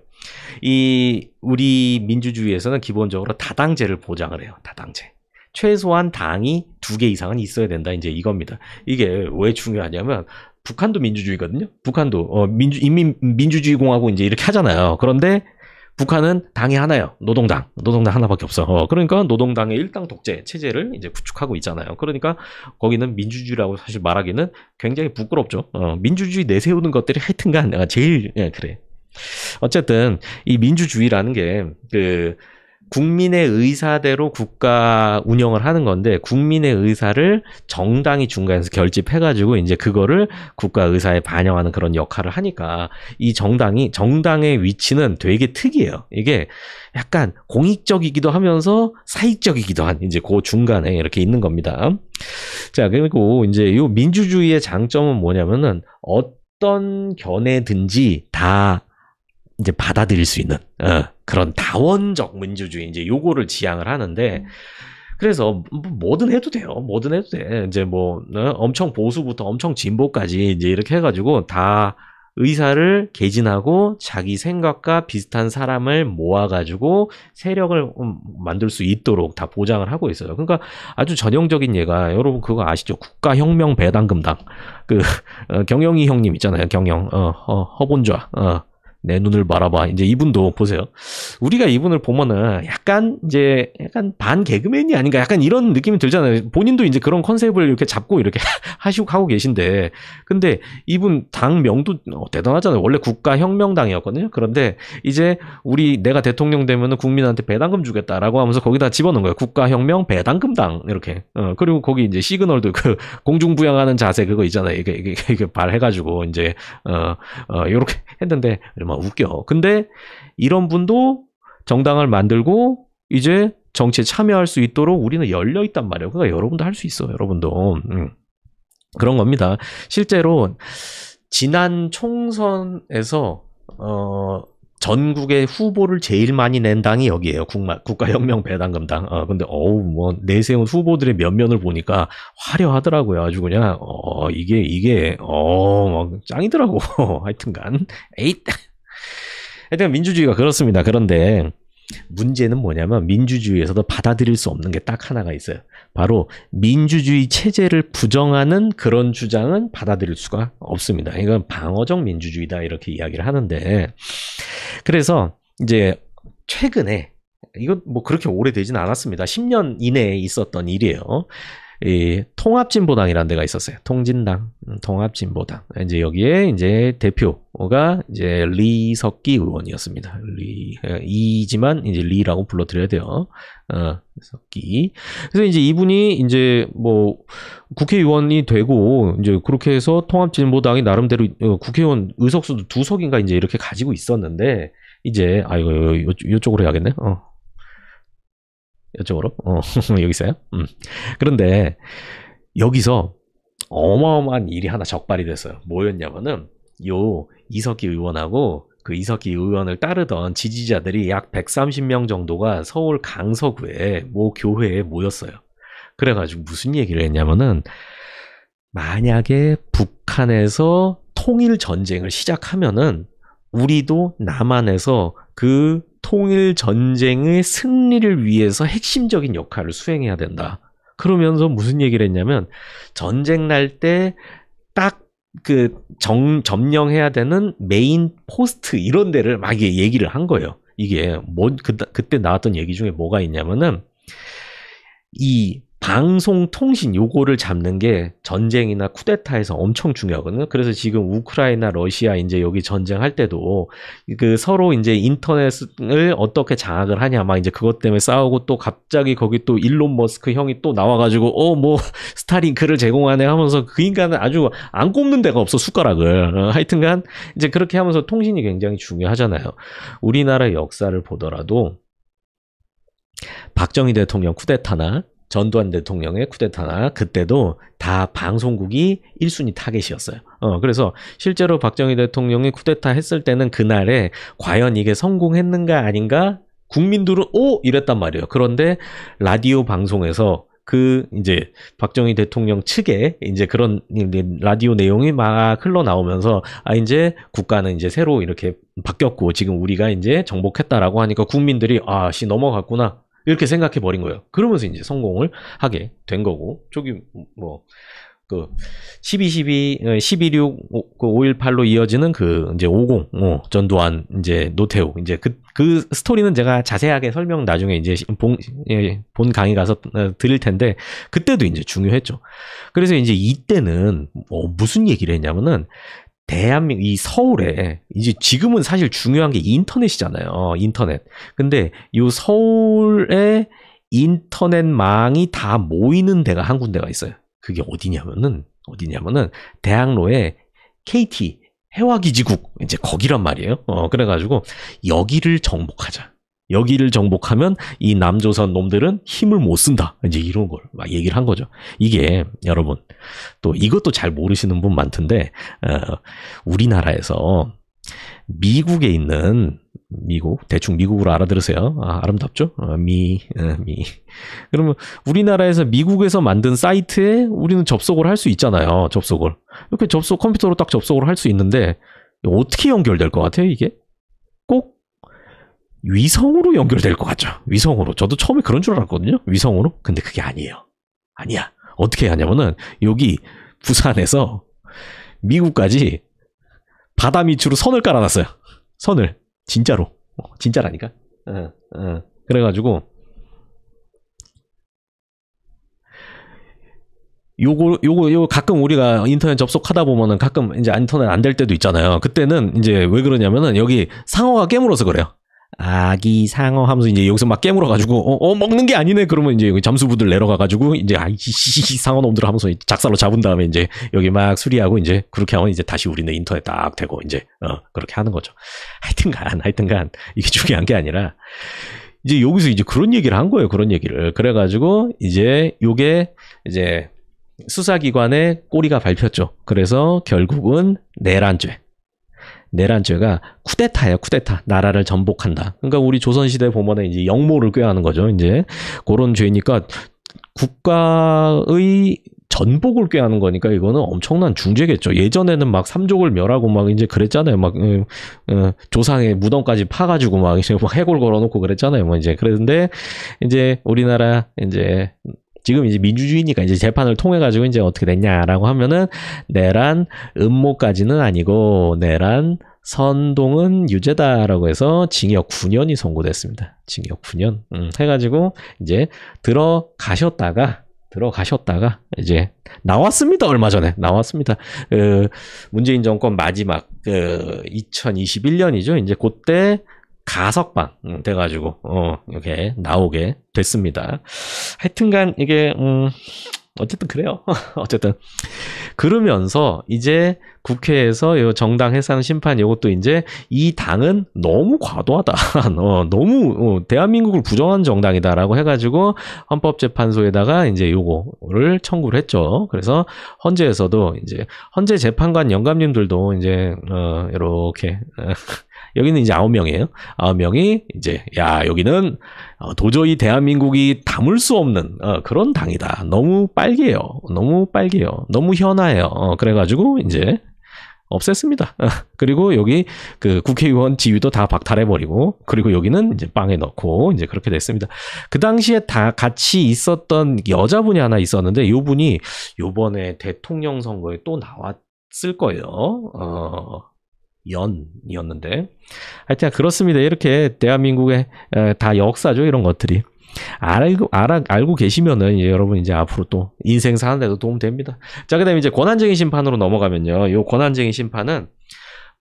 우리 민주주의에서는 기본적으로 다당제를 보장을 해요. 다당제. 최소한 당이 2개 이상은 있어야 된다. 이제 이겁니다. 이게 왜 중요하냐면 북한도 민주주의거든요. 북한도 인민민주주의공화국 이제 이렇게 하잖아요. 그런데 북한은 당이 하나예요. 노동당 하나밖에 없어. 그러니까 노동당의 일당 독재 체제를 이제 구축하고 있잖아요. 그러니까 거기는 민주주의라고 사실 말하기는 굉장히 부끄럽죠. 민주주의 내세우는 것들이 하여튼간 내가 제일 그래. 어쨌든 이 민주주의라는 게 국민의 의사대로 국가 운영을 하는 건데 국민의 의사를 정당이 중간에서 결집해가지고 이제 그거를 국가 의사에 반영하는 그런 역할을 하니까 이 정당의 위치는 되게 특이해요. 이게 약간 공익적이기도 하면서 사익적이기도 한 이제 그 중간에 이렇게 있는 겁니다. 자, 그리고 이제 이 민주주의의 장점은 뭐냐면은 어떤 견해든지 다 이제 받아들일 수 있는 그런 다원적 민주주의 이제 요거를 지향을 하는데 그래서 뭐든 해도 돼요. 뭐든 해도 돼. 이제 뭐 엄청 보수부터 엄청 진보까지 이제 이렇게 해가지고 다 의사를 개진하고 자기 생각과 비슷한 사람을 모아가지고 세력을 만들 수 있도록 다 보장을 하고 있어요. 그러니까 아주 전형적인 예가 여러분 그거 아시죠? 국가혁명 배당금당 그 경영이 형님 있잖아요. 경영 허본좌 내 눈을 바라봐. 이제 이분도 보세요. 우리가 이분을 보면은 약간 반 개그맨이 아닌가 약간 이런 느낌이 들잖아요. 본인도 이제 그런 컨셉을 이렇게 잡고 이렇게 하고 계신데. 근데 이분 당명도 대단하잖아요. 원래 국가혁명당이었거든요. 그런데 이제 내가 대통령 되면은 국민한테 배당금 주겠다라고 하면서 거기다 집어넣은 거예요. 국가혁명 배당금당 이렇게. 그리고 거기 이제 시그널도 그 공중부양하는 자세 그거 있잖아요. 이게 발해가지고 이제 요렇게 했는데 막 웃겨. 근데 이런 분도 정당을 만들고 이제 정치에 참여할 수 있도록 우리는 열려 있단 말이에요. 그러니까 여러분도 할 수 있어요. 여러분도. 그런 겁니다. 실제로 지난 총선에서 전국의 후보를 제일 많이 낸 당이 여기에요. 국가혁명 배당금당. 근데 뭐 내세운 후보들의 면면을 보니까 화려하더라고요. 아주 그냥 이게 막 짱이더라고. 하여튼간 하여튼 민주주의가 그렇습니다. 그런데 문제는 뭐냐면 민주주의에서도 받아들일 수 없는 게 딱 하나가 있어요. 바로 민주주의 체제를 부정하는 그런 주장은 받아들일 수가 없습니다. 이건 방어적 민주주의다 이렇게 이야기를 하는데 그래서 이제 최근에 이건 뭐 그렇게 오래되진 않았습니다. 10년 이내에 있었던 일이에요. 이 통합진보당이라는 데가 있었어요. 통진당, 통합진보당. 이제 여기에 이제 대표가 이제 리석기 의원이었습니다. 이지만 이제 리라고 불러드려야 돼요. 석기. 그래서 이제 이분이 이제 뭐 국회의원이 되고 이제 그렇게 해서 통합진보당이 나름대로 국회의원 의석수도 2석인가 이제 이렇게 가지고 있었는데 이제 이쪽으로 해야겠네. 이쪽으로 여기 있어요. 그런데 여기서 어마어마한 일이 하나 적발이 됐어요. 뭐였냐면은 이석기 의원하고 그 이석기 의원을 따르던 지지자들이 약 130명 정도가 서울 강서구에 모 교회에 모였어요. 그래가지고 무슨 얘기를 했냐면은 만약에 북한에서 통일 전쟁을 시작하면은 우리도 남한에서 그 통일 전쟁의 승리를 위해서 핵심적인 역할을 수행해야 된다. 그러면서 무슨 얘기를 했냐면 전쟁 날 때 딱 그 점령해야 되는 메인 포스트 이런 데를 막 얘기를 한 거예요. 이게 그때 나왔던 얘기 중에 뭐가 있냐면은 이 방송통신 요거를 잡는 게 전쟁이나 쿠데타에서 엄청 중요하거든요. 그래서 지금 우크라이나, 러시아 이제 여기 전쟁할 때도 그 서로 이제 인터넷을 어떻게 장악을 하냐 막 이제 그것 때문에 싸우고 또 갑자기 거기 또 일론 머스크 형이 또 나와가지고 뭐 스타링크를 제공하네 하면서 그 인간은 아주 안 꼽는 데가 없어 숟가락을. 하여튼간 이제 그렇게 하면서 통신이 굉장히 중요하잖아요. 우리나라 역사를 보더라도 박정희 대통령 쿠데타나 전두환 대통령의 쿠데타나 그때도 다 방송국이 1순위 타겟이었어요. 그래서 실제로 박정희 대통령이 쿠데타 했을 때는 그날에 과연 이게 성공했는가 아닌가 국민들은 이랬단 말이에요. 그런데 라디오 방송에서 그 이제 박정희 대통령 측에 이제 그런 라디오 내용이 막 흘러나오면서 이제 국가는 이제 새로 이렇게 바뀌었고 지금 우리가 이제 정복했다라고 하니까 국민들이 넘어갔구나. 이렇게 생각해 버린 거예요. 그러면서 이제 성공을 하게 된 거고, 저기, 12.12, 5.18로 이어지는 이제 50, 전두환, 이제 노태우, 이제 그 스토리는 제가 자세하게 설명 나중에 이제 본 강의 가서 드릴 텐데, 그때도 이제 중요했죠. 그래서 이제 이때는, 무슨 얘기를 했냐면은, 대한민국, 이 서울에, 이제 지금은 사실 중요한 게 인터넷이잖아요. 인터넷. 근데 이 서울에 인터넷망이 다 모이는 데가 한 군데가 있어요. 그게 어디냐면은 대학로에 KT 해화기지국 이제 거기란 말이에요. 그래가지고 여기를 정복하자. 여기를 정복하면 이 남조선 놈들은 힘을 못 쓴다. 이제 이런 걸 막 얘기를 한 거죠. 이게 여러분 또 이것도 잘 모르시는 분 많던데 우리나라에서 미국에 있는 미국 대충 미국으로 알아들으세요. 아름답죠? 미. 그러면 우리나라에서 미국에서 만든 사이트에 우리는 접속을 할 수 있잖아요. 접속을 이렇게 컴퓨터로 딱 접속을 할 수 있는데 어떻게 연결될 것 같아요? 이게 꼭 위성으로 연결될 것 같죠. 위성으로. 저도 처음에 그런 줄 알았거든요. 위성으로. 근데 그게 아니에요. 아니야. 어떻게 하냐면은 여기 부산에서 미국까지 바다 밑으로 선을 깔아놨어요. 선을. 진짜로. 진짜라니까. 그래가지고 요거 가끔 우리가 인터넷 접속하다 보면은 가끔 이제 인터넷 안 될 때도 있잖아요. 그때는 이제 왜 그러냐면은 여기 상어가 깨물어서 그래요. 아기 상어 하면서 이제 여기서 막 깨물어가지고 먹는 게 아니네 그러면 이제 여기 잠수부들 내려가가지고 이제 상어 놈들 하면서 작살로 잡은 다음에 이제 여기 막 수리하고 이제 그렇게 하면 이제 다시 우리는 인터넷 딱 되고 이제 그렇게 하는 거죠. 하여튼간 이게 중요한 게 아니라 이제 여기서 이제 그런 얘기를 한 거예요. 그런 얘기를 그래가지고 이제 요게 이제 수사기관의 꼬리가 밟혔죠. 그래서 결국은 내란죄가 쿠데타예요. 쿠데타. 나라를 전복한다. 그러니까 우리 조선시대 보면은 이제 영모를 꾀하는 거죠. 이제 그런 죄니까 국가의 전복을 꾀하는 거니까 이거는 엄청난 중죄겠죠. 예전에는 막 삼족을 멸하고 막 이제 그랬잖아요. 막 조상의 무덤까지 파가지고 막 해골 걸어놓고 그랬잖아요. 뭐 이제 그랬는데 이제 우리나라 이제 지금 이제 민주주의니까 이제 재판을 통해 가지고 이제 어떻게 됐냐라고 하면은 내란 음모까지는 아니고 내란 선동은 유죄다라고 해서 징역 9년이 선고됐습니다. 징역 9년 해가지고 이제 들어가셨다가 이제 나왔습니다. 얼마 전에 나왔습니다. 문재인 정권 마지막 2021년이죠. 이제 그때 가석방 돼가지고 이렇게 나오게 됐습니다. 하여튼간 이게 어쨌든 그래요. 어쨌든 그러면서 이제 국회에서 이 정당 해산 심판 이것도 이제 이 당은 너무 과도하다. 너무 대한민국을 부정한 정당이다라고 해가지고 헌법재판소에다가 이제 요거를 청구를 했죠. 그래서 헌재에서도 이제 헌재 재판관 영감님들도 이제 이렇게 여기는 이제 9명이에요. 9명이 이제 여기는 도저히 대한민국이 담을 수 없는 그런 당이다. 너무 빨개요. 너무 현아해요. 그래가지고 이제 없앴습니다. 그리고 여기 그 국회의원 지위도 다 박탈해버리고 그리고 여기는 이제 빵에 넣고 이제 그렇게 됐습니다. 그 당시에 다 같이 있었던 여자분이 하나 있었는데 이 분이 요번에 대통령 선거에 또 나왔을 거예요. 연이었는데 하여튼 그렇습니다. 이렇게 대한민국의 다 역사죠. 이런 것들이 알고 계시면은 이제 여러분 이제 앞으로 또 인생 사는데도 도움 됩니다. 자, 그다음에 이제 권한쟁의 심판으로 넘어가면요. 요 권한쟁의 심판은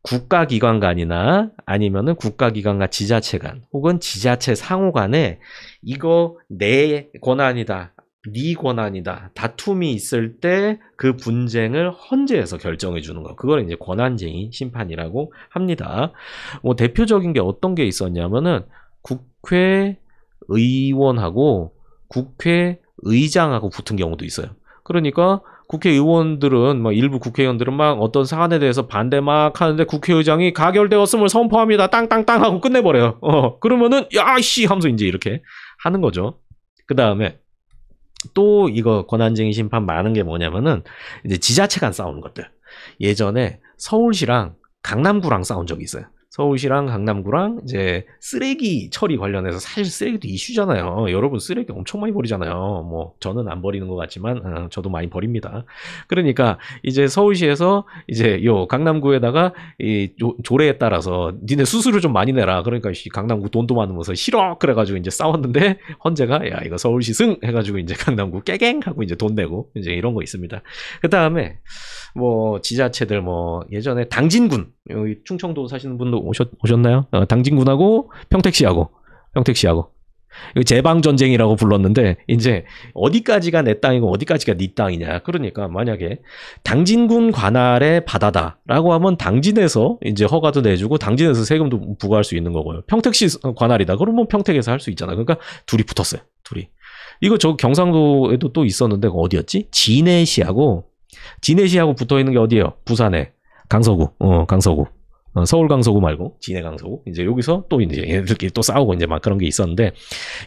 국가기관 간이나 아니면은 국가기관과 지자체 간 혹은 지자체 상호 간에 이거 내 권한이다. 네 권한이다. 다툼이 있을 때 그 분쟁을 헌재에서 결정해 주는 거. 그걸 이제 권한쟁의 심판이라고 합니다. 뭐 대표적인 게 어떤 게 있었냐면은 국회의원하고 국회의장하고 붙은 경우도 있어요. 그러니까 국회의원들은 일부 국회의원들은 막 어떤 사안에 대해서 반대 막 하는데 국회의장이 가결되었음을 선포합니다. 땅땅땅 하고 끝내버려요. 그러면은 야씨 하면서 이제 이렇게 하는 거죠. 그 다음에 또 이거 권한쟁의 심판 많은 게 뭐냐면은 이제 지자체 간 싸우는 것들. 예전에 서울시랑 강남구랑 싸운 적이 있어요. 서울시랑 강남구랑 이제 쓰레기 처리 관련해서 사실 쓰레기도 이슈잖아요. 여러분 쓰레기 엄청 많이 버리잖아요. 뭐 저는 안 버리는 것 같지만 저도 많이 버립니다. 그러니까 이제 서울시에서 이제 요 강남구에다가 이 조례에 따라서 니네 수수료 좀 많이 내라. 그러니까 강남구 돈도 많으면서 싫어. 그래가지고 이제 싸웠는데 헌재가 야 이거 서울시 승 해가지고 이제 강남구 깨갱 하고 이제 돈 내고 이제 이런 거 있습니다. 그 다음에 뭐 지자체들 뭐 예전에 당진군 여기 충청도 사시는 분도 오셨나요? 당진군하고 평택시하고 제방 전쟁이라고 불렀는데 이제 어디까지가 내 땅이고 어디까지가 네 땅이냐. 그러니까 만약에 당진군 관할의 바다다라고 하면 당진에서 이제 허가도 내주고 당진에서 세금도 부과할 수 있는 거고요. 평택시 관할이다. 그러면 평택에서 할 수 있잖아. 그러니까 둘이 붙었어요. 둘이. 이거 저 경상도에도 또 있었는데 어디였지? 진해시하고 붙어 있는 게 어디예요? 부산에 강서구. 강서구. 서울 강서구 말고 진해 강서구. 이제 여기서 또 이제 얘들끼리 또 싸우고 이제 막 그런 게 있었는데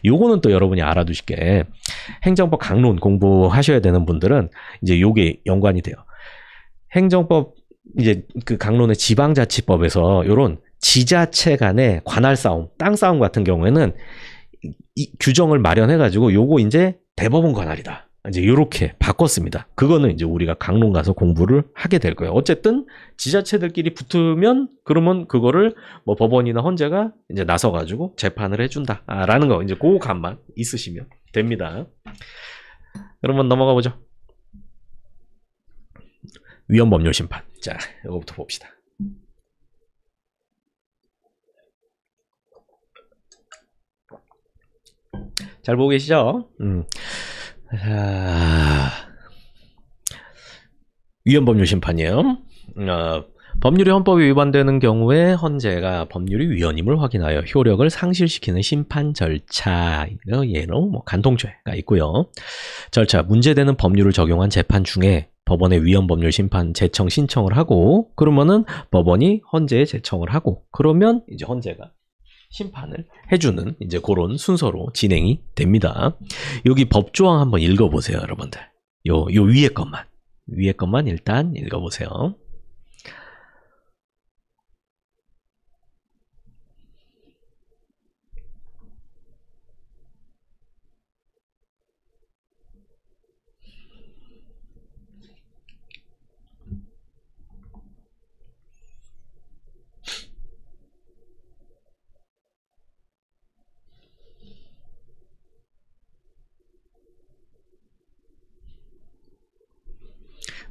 요거는 또 여러분이 알아두실 게 행정법 강론 공부하셔야 되는 분들은 이제 요게 연관이 돼요. 행정법 이제 그 강론의 지방자치법에서 요런 지자체 간의 관할 싸움, 땅 싸움 같은 경우에는 이 규정을 마련해 가지고 요거 이제 대법원 관할이다. 이제 요렇게 바꿨습니다. 그거는 이제 우리가 강론 가서 공부를 하게 될 거예요. 어쨌든 지자체들끼리 붙으면 그러면 그거를 뭐 법원이나 헌재가 이제 나서 가지고 재판을 해준다라는 거 이제 그 감만 있으시면 됩니다. 그러면 넘어가 보죠. 위헌법률 심판. 자, 이거부터 봅시다. 잘 보고 계시죠? 위헌법률 심판이에요. 법률이 헌법에 위반되는 경우에 헌재가 법률이 위헌임을 확인하여 효력을 상실시키는 심판 절차, 예로 뭐 간통죄가 있고요. 절차, 문제되는 법률을 적용한 재판 중에 법원에 위헌법률 심판 제청 신청을 하고 그러면은 법원이 헌재에 제청을 하고 그러면 이제 헌재가 심판을 해주는 이제 그런 순서로 진행이 됩니다. 여기 법조항 한번 읽어보세요, 여러분들. 요 위에 것만 일단 읽어보세요.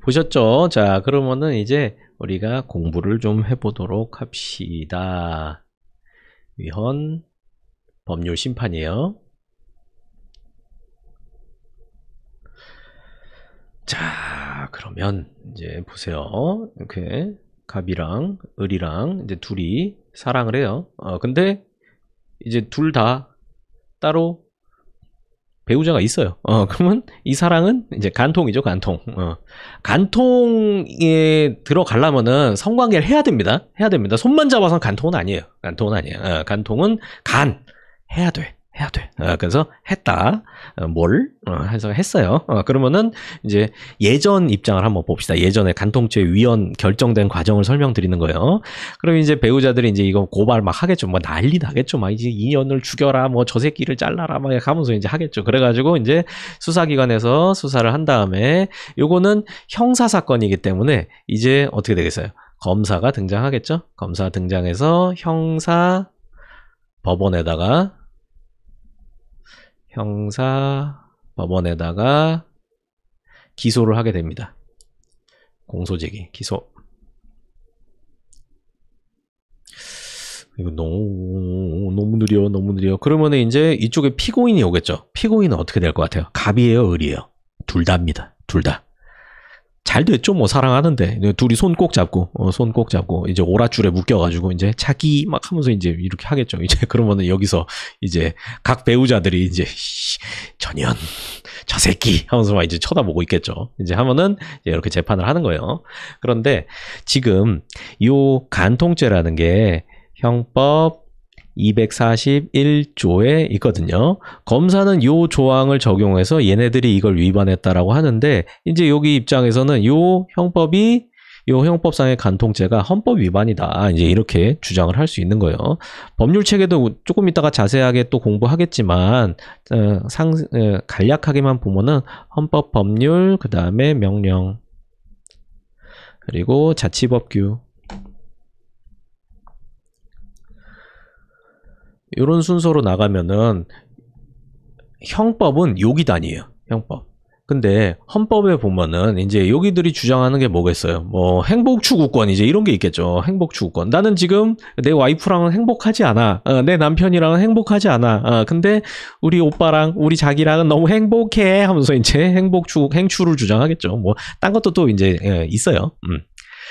보셨죠? 자, 그러면은 이제 우리가 공부를 좀 해보도록 합시다. 위헌 법률 심판이에요. 자, 그러면 이제 보세요. 이렇게 갑이랑 을이랑 이제 둘이 사랑을 해요. 근데 이제 둘 다 따로 배우자가 있어요. 그러면 이 사랑은 이제 간통이죠, 간통. 간통에 들어가려면은 성관계를 해야 됩니다. 손만 잡아서는 간통은 아니에요. 간통은 해야 돼. 그래서 했다. 해서 했어요. 그러면은 이제 예전 입장을 한번 봅시다. 예전에 간통죄 위헌 결정된 과정을 설명드리는 거예요. 그럼 이제 배우자들이 이제 이거 고발 막 하겠죠. 뭐 난리 나겠죠. 막 이제 인연을 죽여라, 뭐 저 새끼를 잘라라, 막 하면서 이제 하겠죠. 그래가지고 이제 수사기관에서 수사를 한 다음에 요거는 형사 사건이기 때문에 이제 어떻게 되겠어요? 검사가 등장하겠죠. 검사 등장해서 형사 법원에다가 기소를 하게 됩니다. 공소제기, 기소. 이거 너무 느려. 그러면은 이제 이쪽에 피고인이 오겠죠. 피고인은 어떻게 될 것 같아요? 갑이에요, 을이에요? 둘 다입니다. 둘 다. 잘 됐죠, 뭐 사랑하는데 둘이 손 꼭 잡고 이제 오랏줄에 묶여가지고 이제 자기 막 하면서 이제 이렇게 하겠죠. 이제 그러면은 여기서 이제 각 배우자들이 이제 전현 저 새끼 하면서 막 이제 쳐다보고 있겠죠. 이제 하면은 이제 이렇게 재판을 하는 거예요. 그런데 지금 요 간통죄라는 게 형법 241조에 있거든요. 검사는 요 조항을 적용해서 얘네들이 이걸 위반했다라고 하는데 이제 여기 입장에서는 요 형법이 이 형법상의 간통죄가 헌법 위반이다. 이제 이렇게 주장을 할 수 있는 거예요. 법률 체계도 조금 이따가 자세하게 또 공부하겠지만 간략하게만 보면은 헌법 법률, 그 다음에 명령, 그리고 자치법규, 이런 순서로 나가면은 형법은 요기단이에요. 형법. 근데 헌법에 보면은 이제 여기들이 주장하는 게 뭐겠어요? 뭐 행복추구권 이제 이런 게 있겠죠. 행복추구권. 나는 지금 내 와이프랑은 행복하지 않아. 내 남편이랑은 행복하지 않아. 근데 우리 오빠랑 우리 자기랑은 너무 행복해 하면서 이제 행추를 주장하겠죠. 뭐 딴 것도 또 이제 있어요.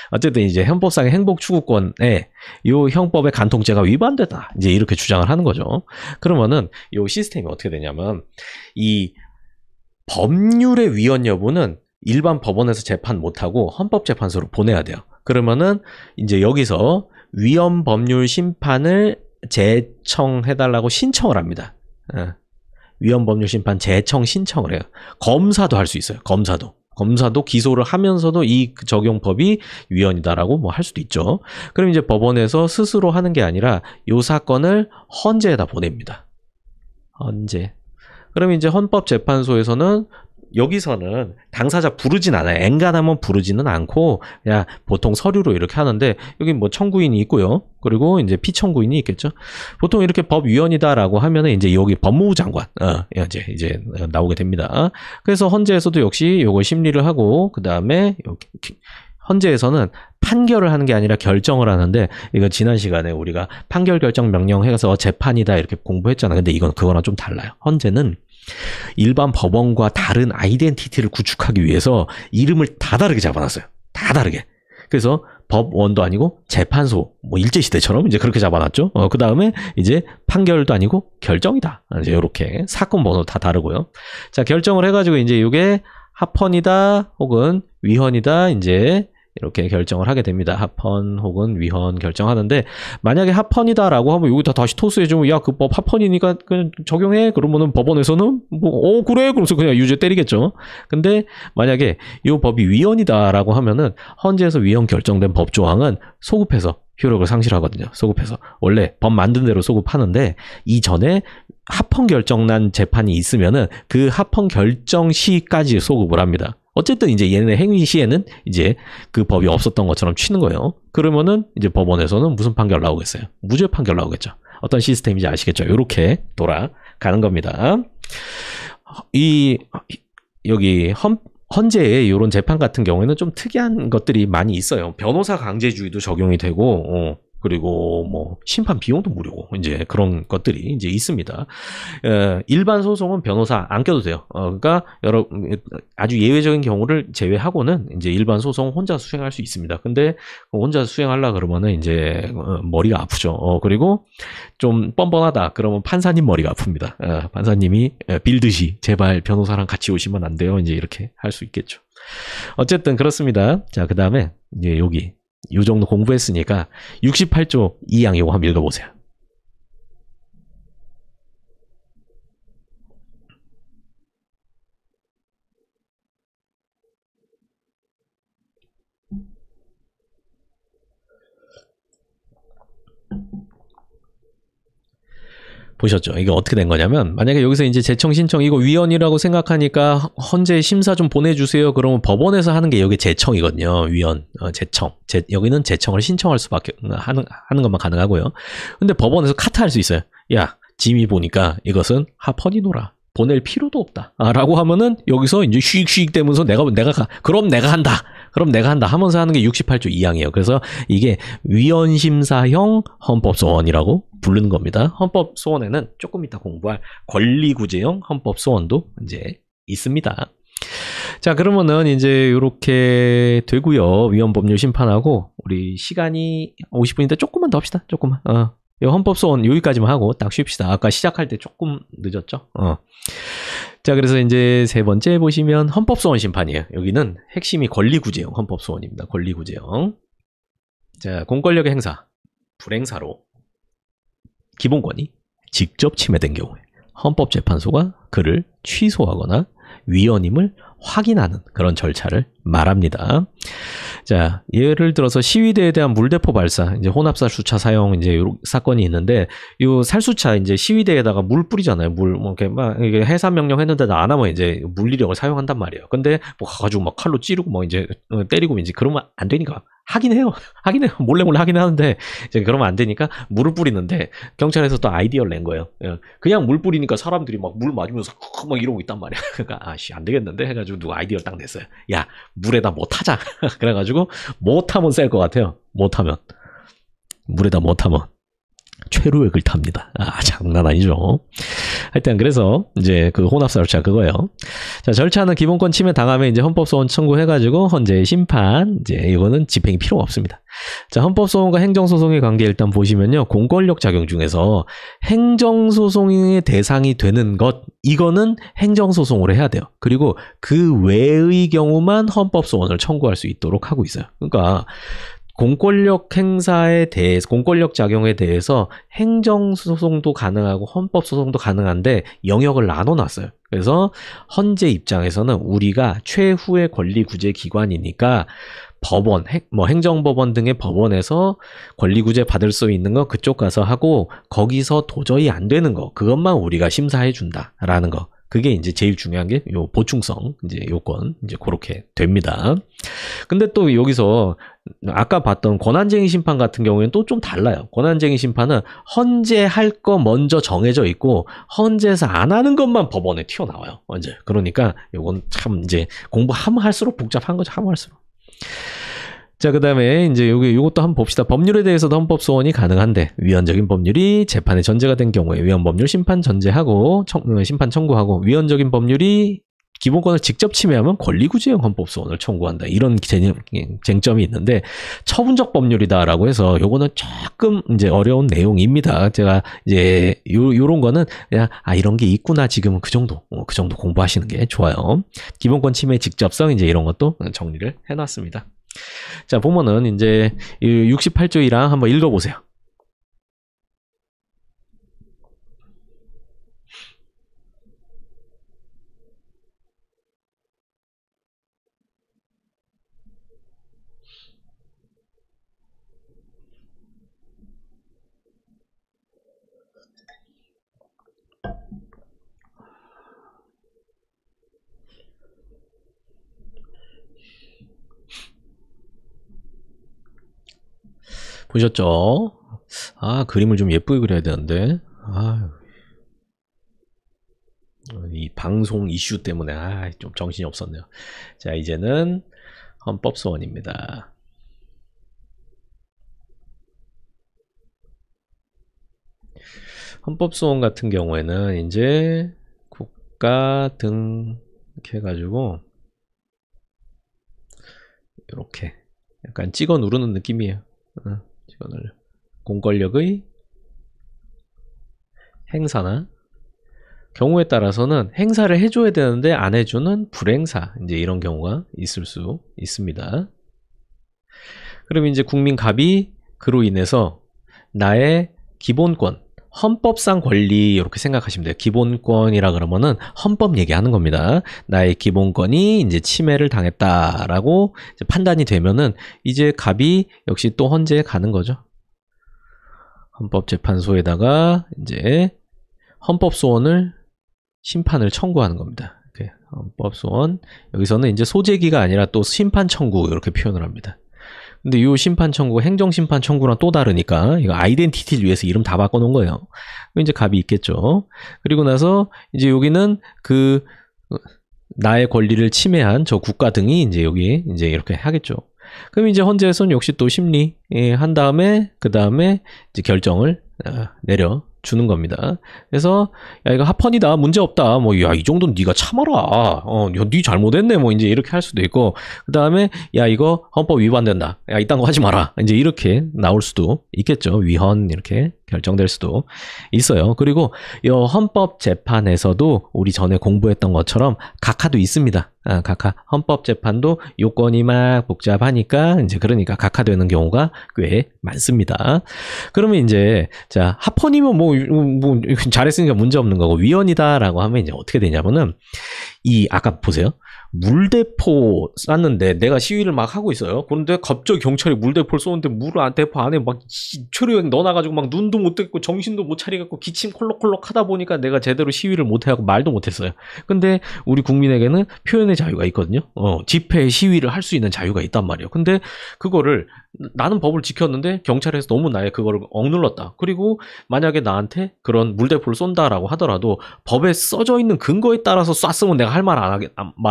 어쨌든 이제 헌법상의 행복추구권에 요 형법의 간통죄가 위반되다. 이제 이렇게 주장을 하는 거죠. 그러면은 요 시스템이 어떻게 되냐면 이 법률의 위헌 여부는 일반 법원에서 재판 못하고 헌법재판소로 보내야 돼요. 그러면은 이제 여기서 위헌 법률 심판을 제청해달라고 신청을 합니다. 위헌 법률 심판 제청 신청을 해요. 검사도 할 수 있어요. 검사도 기소를 하면서도 이 적용법이 위헌이다라고 뭐 할 수도 있죠. 그럼 이제 법원에서 스스로 하는 게 아니라 이 사건을 헌재에다 보냅니다. 헌재. 그럼 이제 헌법재판소에서는 여기서는 당사자 부르진 않아요. 엔간하면 부르지는 않고 그냥 보통 서류로 이렇게 하는데 여기 뭐 청구인이 있고요. 그리고 이제 피청구인이 있겠죠. 보통 이렇게 법 위헌이다라고 하면은 이제 여기 법무부 장관 이제 나오게 됩니다. 그래서 헌재에서도 역시 요걸 심리를 하고 그 다음에 헌재에서는 판결을 하는 게 아니라 결정을 하는데 이거 지난 시간에 우리가 판결 결정 명령 해서 재판이다 이렇게 공부했잖아. 근데 이건 그거랑 좀 달라요. 헌재는 일반 법원과 다른 아이덴티티를 구축하기 위해서 이름을 다 다르게 잡아놨어요. 다 다르게. 그래서 법원도 아니고 재판소, 뭐 일제시대처럼 이제 그렇게 잡아놨죠. 그 다음에 이제 판결도 아니고 결정이다. 이제 이렇게 사건 번호 다 다르고요. 자, 결정을 해가지고 이제 이게 합헌이다 혹은 위헌이다 이제 이렇게 결정을 하게 됩니다. 합헌 혹은 위헌 결정하는데 만약에 합헌이다라고 하면 여기다 다시 토스해주면 야, 그 법 합헌이니까 그냥 적용해. 그러면은 법원에서는 뭐 그래 그러면서 그냥 유죄 때리겠죠. 근데 만약에 이 법이 위헌이다라고 하면은 헌재에서 위헌 결정된 법 조항은 소급해서 효력을 상실하거든요. 소급해서 원래 법 만든 대로 소급하는데 이전에 합헌 결정난 재판이 있으면은 그 합헌 결정 시까지 소급을 합니다. 어쨌든 이제 얘네 행위 시에는 이제 그 법이 없었던 것처럼 치는 거예요. 그러면은 이제 법원에서는 무슨 판결 나오겠어요? 무죄 판결 나오겠죠. 어떤 시스템인지 아시겠죠? 이렇게 돌아가는 겁니다. 여기 헌재의 이런 재판 같은 경우에는 좀 특이한 것들이 많이 있어요. 변호사 강제주의도 적용이 되고, 그리고 뭐 심판 비용도 무료고 이제 그런 것들이 이제 있습니다. 일반 소송은 변호사 안 껴도 돼요. 그러니까 아주 예외적인 경우를 제외하고는 이제 일반 소송 혼자 수행할 수 있습니다. 근데 혼자 수행하려 그러면은 이제 머리가 아프죠. 그리고 좀 뻔뻔하다 그러면 판사님 머리가 아픕니다. 판사님이 빌듯이 제발 변호사랑 같이 오시면 안 돼요. 이제 이렇게 할 수 있겠죠. 어쨌든 그렇습니다. 자, 그 다음에 이제 여기 요 정도 공부했으니까 68조 2항 요거 한번 읽어보세요. 보셨죠? 이게 어떻게 된 거냐면 만약에 여기서 이제 재청 신청 이거 위헌이라고 생각하니까 헌재 심사 좀 보내주세요. 그러면 법원에서 하는 게 여기 재청이거든요. 위헌, 재청. 여기는 재청을 신청할 수밖에 하는 것만 가능하고요. 근데 법원에서 카트할 수 있어요. 야, 짐이 보니까 이것은 합헌이노라. 보낼 필요도 없다. 라고 하면은 여기서 이제 휙휙 되면서 그럼 내가 한다 하면서 하는 게 68조 2항이에요. 그래서 이게 위헌심사형 헌법소원이라고 부르는 겁니다. 헌법소원에는 조금 이따 공부할 권리구제형 헌법소원도 이제 있습니다. 자, 그러면은 이제 이렇게 되고요. 위헌법률 심판하고 우리 시간이 50분인데 조금만 더 합시다. 조금만. 헌법소원 여기까지만 하고 딱 쉽시다. 아까 시작할 때 조금 늦었죠. 자, 그래서 이제 세 번째 보시면 헌법소원 심판이에요. 여기는 핵심이 권리구제형 헌법소원입니다. 권리구제형. 자, 공권력의 행사, 불행사로 기본권이 직접 침해된 경우에 헌법재판소가 그를 취소하거나 위헌임을 확인하는 그런 절차를 말합니다. 자, 예를 들어서 시위대에 대한 물대포 발사, 이제 혼합살수차 사용 이제 요 사건이 있는데, 요 살수차 이제 시위대에다가 물 뿌리잖아요. 물, 뭐 이렇게 막 이게 해산 명령 했는데 안 하면 이제 물리력을 사용한단 말이에요. 근데 뭐 가가지고 막 칼로 찌르고 뭐 이제 때리고 이제 그러면 안 되니까. 하긴 해요. 하긴 해요. 몰래 하긴 하는데, 이제 그러면 안 되니까 물을 뿌리는데, 경찰에서 또 아이디어를 낸 거예요. 그냥 물 뿌리니까 사람들이 막 물 맞으면서 막 이러고 있단 말이야. 그러니까, 아씨, 안 되겠는데? 해가지고 누가 아이디어를 딱 냈어요. 야, 물에다 뭐 타자. 그래가지고, 뭐 타면 셀 것 같아요. 뭐 타면. 물에다 뭐 타면. 최루액을 탑니다. 아, 장난 아니죠. 하여튼 그래서 이제 그 혼합살수차 그거예요. 자, 절차는 기본권 침해 당하면 이제 헌법소원 청구해가지고 헌재의 심판, 이제 이거는 집행이 필요가 없습니다. 자, 헌법소원과 행정소송의 관계 일단 보시면요. 공권력 작용 중에서 행정소송의 대상이 되는 것, 이거는 행정소송으로 해야 돼요. 그리고 그 외의 경우만 헌법소원을 청구할 수 있도록 하고 있어요. 그러니까 공권력 행사에 대해서, 공권력 작용에 대해서 행정소송도 가능하고 헌법소송도 가능한데 영역을 나눠놨어요. 그래서 헌재 입장에서는 우리가 최후의 권리구제 기관이니까 법원, 뭐 행정법원 등의 법원에서 권리구제 받을 수 있는 거 그쪽 가서 하고, 거기서 도저히 안 되는 거 그것만 우리가 심사해 준다라는 거. 그게 이제 제일 중요한 게 요 보충성 이제 요건 이제 그렇게 됩니다. 근데 또 여기서 아까 봤던 권한쟁의 심판 같은 경우에는 또 좀 달라요. 권한쟁의 심판은 헌재할 거 먼저 정해져 있고 헌재에서 안 하는 것만 법원에 튀어나와요. 언제? 그러니까 요건 참 이제 공부하면 할수록 복잡한 거죠. 하면 할수록. 자, 그 다음에 이제 요것도 한번 봅시다. 법률에 대해서도 헌법소원이 가능한데, 위헌적인 법률이 재판에 전제가 된 경우에 위헌법률 심판 전제하고, 심판 청구하고, 위헌적인 법률이 기본권을 직접 침해하면 권리구제형 헌법소원을 청구한다. 이런 쟁점이 있는데, 처분적 법률이다라고 해서 요거는 조금 이제 어려운 내용입니다. 제가 이제 요런 거는 그냥 이런 게 있구나 지금은 그 정도 공부하시는 게 좋아요. 기본권 침해 직접성 이제 이런 것도 정리를 해놨습니다. 자, 보면은 이제 68조 1항 한번 읽어보세요. 보셨죠? 그림을 좀 예쁘게 그려야 되는데. 이 방송 이슈 때문에 좀 정신이 없었네요. 자, 이제는 헌법소원입니다. 헌법소원 같은 경우에는 이제 국가 등 이렇게 해가지고 이렇게 약간 찍어 누르는 느낌이에요. 찍어 눌러. 공권력의 행사나 경우에 따라서는 행사를 해줘야 되는데 안 해주는 불행사, 이제 이런 경우가 있을 수 있습니다. 그럼 이제 국민 갑이 그로 인해서 나의 기본권, 헌법상 권리 이렇게 생각하시면 돼요. 기본권이라 그러면은 헌법 얘기하는 겁니다. 나의 기본권이 이제 침해를 당했다라고 이제 판단이 되면은 이제 갑이 역시 또 헌재에 가는 거죠. 헌법재판소에다가 이제 헌법소원을 심판을 청구하는 겁니다. 이렇게 헌법소원, 여기서는 이제 소재기가 아니라 또 심판 청구 이렇게 표현을 합니다. 근데 이 심판 청구, 행정심판 청구랑 또 다르니까 이거 아이덴티티를 위해서 이름 다 바꿔놓은 거예요. 이제 갑이 있겠죠. 그리고 나서 이제 여기는 그 나의 권리를 침해한 저 국가 등이 이제 여기 이제 이렇게 하겠죠. 그럼 이제 헌재에서는 역시 또 심리 한 다음에 그 다음에 이제 결정을 내려주는 겁니다. 그래서 야 이거 합헌이다 문제 없다 뭐 야 이 정도는 네가 참아라 야, 네 잘못했네 뭐 이제 이렇게 할 수도 있고 그 다음에 야 이거 헌법 위반된다 야 이딴 거 하지 마라 이제 이렇게 나올 수도 있겠죠. 위헌 이렇게 결정될 수도 있어요. 그리고 이 헌법재판에서도 우리 전에 공부했던 것처럼 각하도 있습니다. 각하 헌법재판도 요건이 막 복잡하니까 이제 그러니까 각하되는 경우가 꽤 많습니다. 그러면 이제 자 합헌이면 뭐 잘했으니까 문제 없는 거고 위헌이다라고 하면 이제 어떻게 되냐면은 이 아까 보세요. 물대포 쐈는데 내가 시위를 막 하고 있어요. 그런데 갑자기 경찰이 물대포를 쏘는데 물대포 안에 막 초료액 넣어놔가지고 막 눈도 못 뜨고 정신도 못 차리겠고 기침 콜록콜록 하다 보니까 내가 제대로 시위를 못 해하고 말도 못 했어요. 근데 우리 국민에게는 표현의 자유가 있거든요. 집회 시위를 할 수 있는 자유가 있단 말이에요. 근데 그거를 나는 법을 지켰는데 경찰에서 너무 나의 그거를 억눌렀다. 그리고 만약에 나한테 그런 물대포를 쏜다라고 하더라도 법에 써져 있는 근거에 따라서 쐈으면 내가 할 말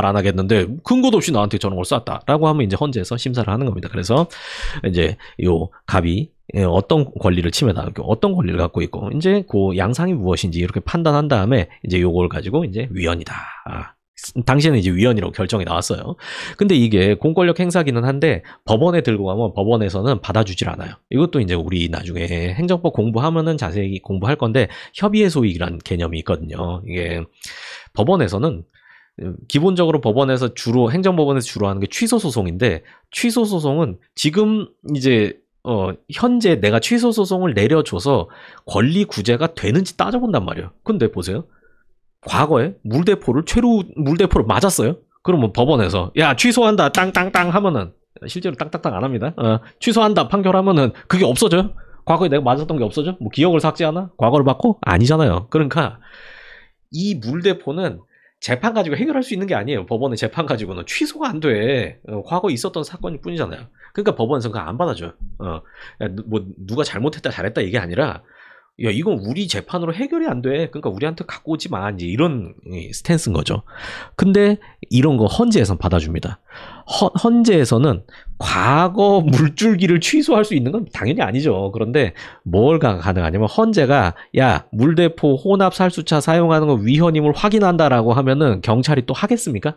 안 하겠는데 근거도 없이 나한테 저런 걸 쐈다라고 하면 이제 헌재에서 심사를 하는 겁니다. 그래서 이제 요 갑이 어떤 권리를 침해당하고 어떤 권리를 갖고 있고 이제 그 양상이 무엇인지 이렇게 판단한 다음에 이제 요걸 가지고 이제 위헌이다. 당시에는 이제 위헌이라고 결정이 나왔어요. 근데 이게 공권력 행사기는 한데 법원에 들고 가면 법원에서는 받아주질 않아요. 이것도 이제 우리 나중에 행정법 공부하면은 자세히 공부할 건데 협의의 소익이란 개념이 있거든요. 이게 법원에서는 기본적으로 법원에서 주로 행정법원에서 주로 하는 게 취소 소송인데 취소 소송은 지금 이제 현재 내가 취소 소송을 내려줘서 권리 구제가 되는지 따져본단 말이에요. 근데 보세요. 과거에 물대포를 맞았어요. 그러면 법원에서 야 취소한다 땅땅땅 하면은 실제로 땅땅땅 안 합니다. 취소한다 판결하면은 그게 없어져요? 과거에 내가 맞았던 게 없어져? 뭐 기억을 삭제하나? 과거를 바꿔? 아니잖아요. 그러니까 이 물대포는 재판 가지고 해결할 수 있는 게 아니에요. 법원의 재판 가지고는 취소가 안 돼. 과거에 있었던 사건일 뿐이잖아요. 그러니까 법원에서 그거 안 받아줘요. 뭐 누가 잘못했다 잘했다 이게 아니라 야 이건 우리 재판으로 해결이 안 돼. 그러니까 우리한테 갖고 오지 마. 이제 이런 스탠스인 거죠. 근데 이런 거 헌재에서는 받아줍니다. 헌재에서는 과거 물줄기를 취소할 수 있는 건 당연히 아니죠. 그런데 뭘가 가능하냐면 헌재가 야 물대포 혼합 살수차 사용하는 거 위헌임을 확인한다라고 하면은 경찰이 또 하겠습니까?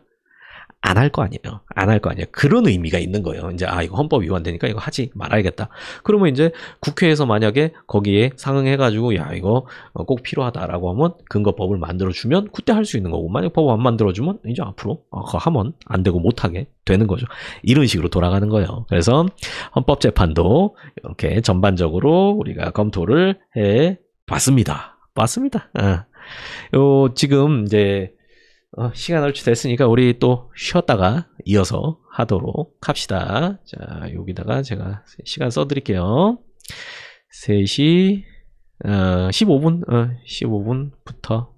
안 할 거 아니에요. 안 할 거 아니에요. 그런 의미가 있는 거예요. 이제 이거 헌법 위반되니까 이거 하지 말아야겠다. 그러면 이제 국회에서 만약에 거기에 상응해가지고 야 이거 꼭 필요하다라고 하면 근거법을 만들어주면 그때 할 수 있는 거고 만약 법 안 만들어주면 이제 앞으로 그거 하면 안 되고 못하게 되는 거죠. 이런 식으로 돌아가는 거예요. 그래서 헌법재판도 이렇게 전반적으로 우리가 검토를 해 봤습니다. 지금 이제 시간 얼추 됐으니까 우리 또 쉬었다가 이어서 하도록 합시다. 자, 여기다가 제가 시간 써드릴게요. 3시 15분 15분부터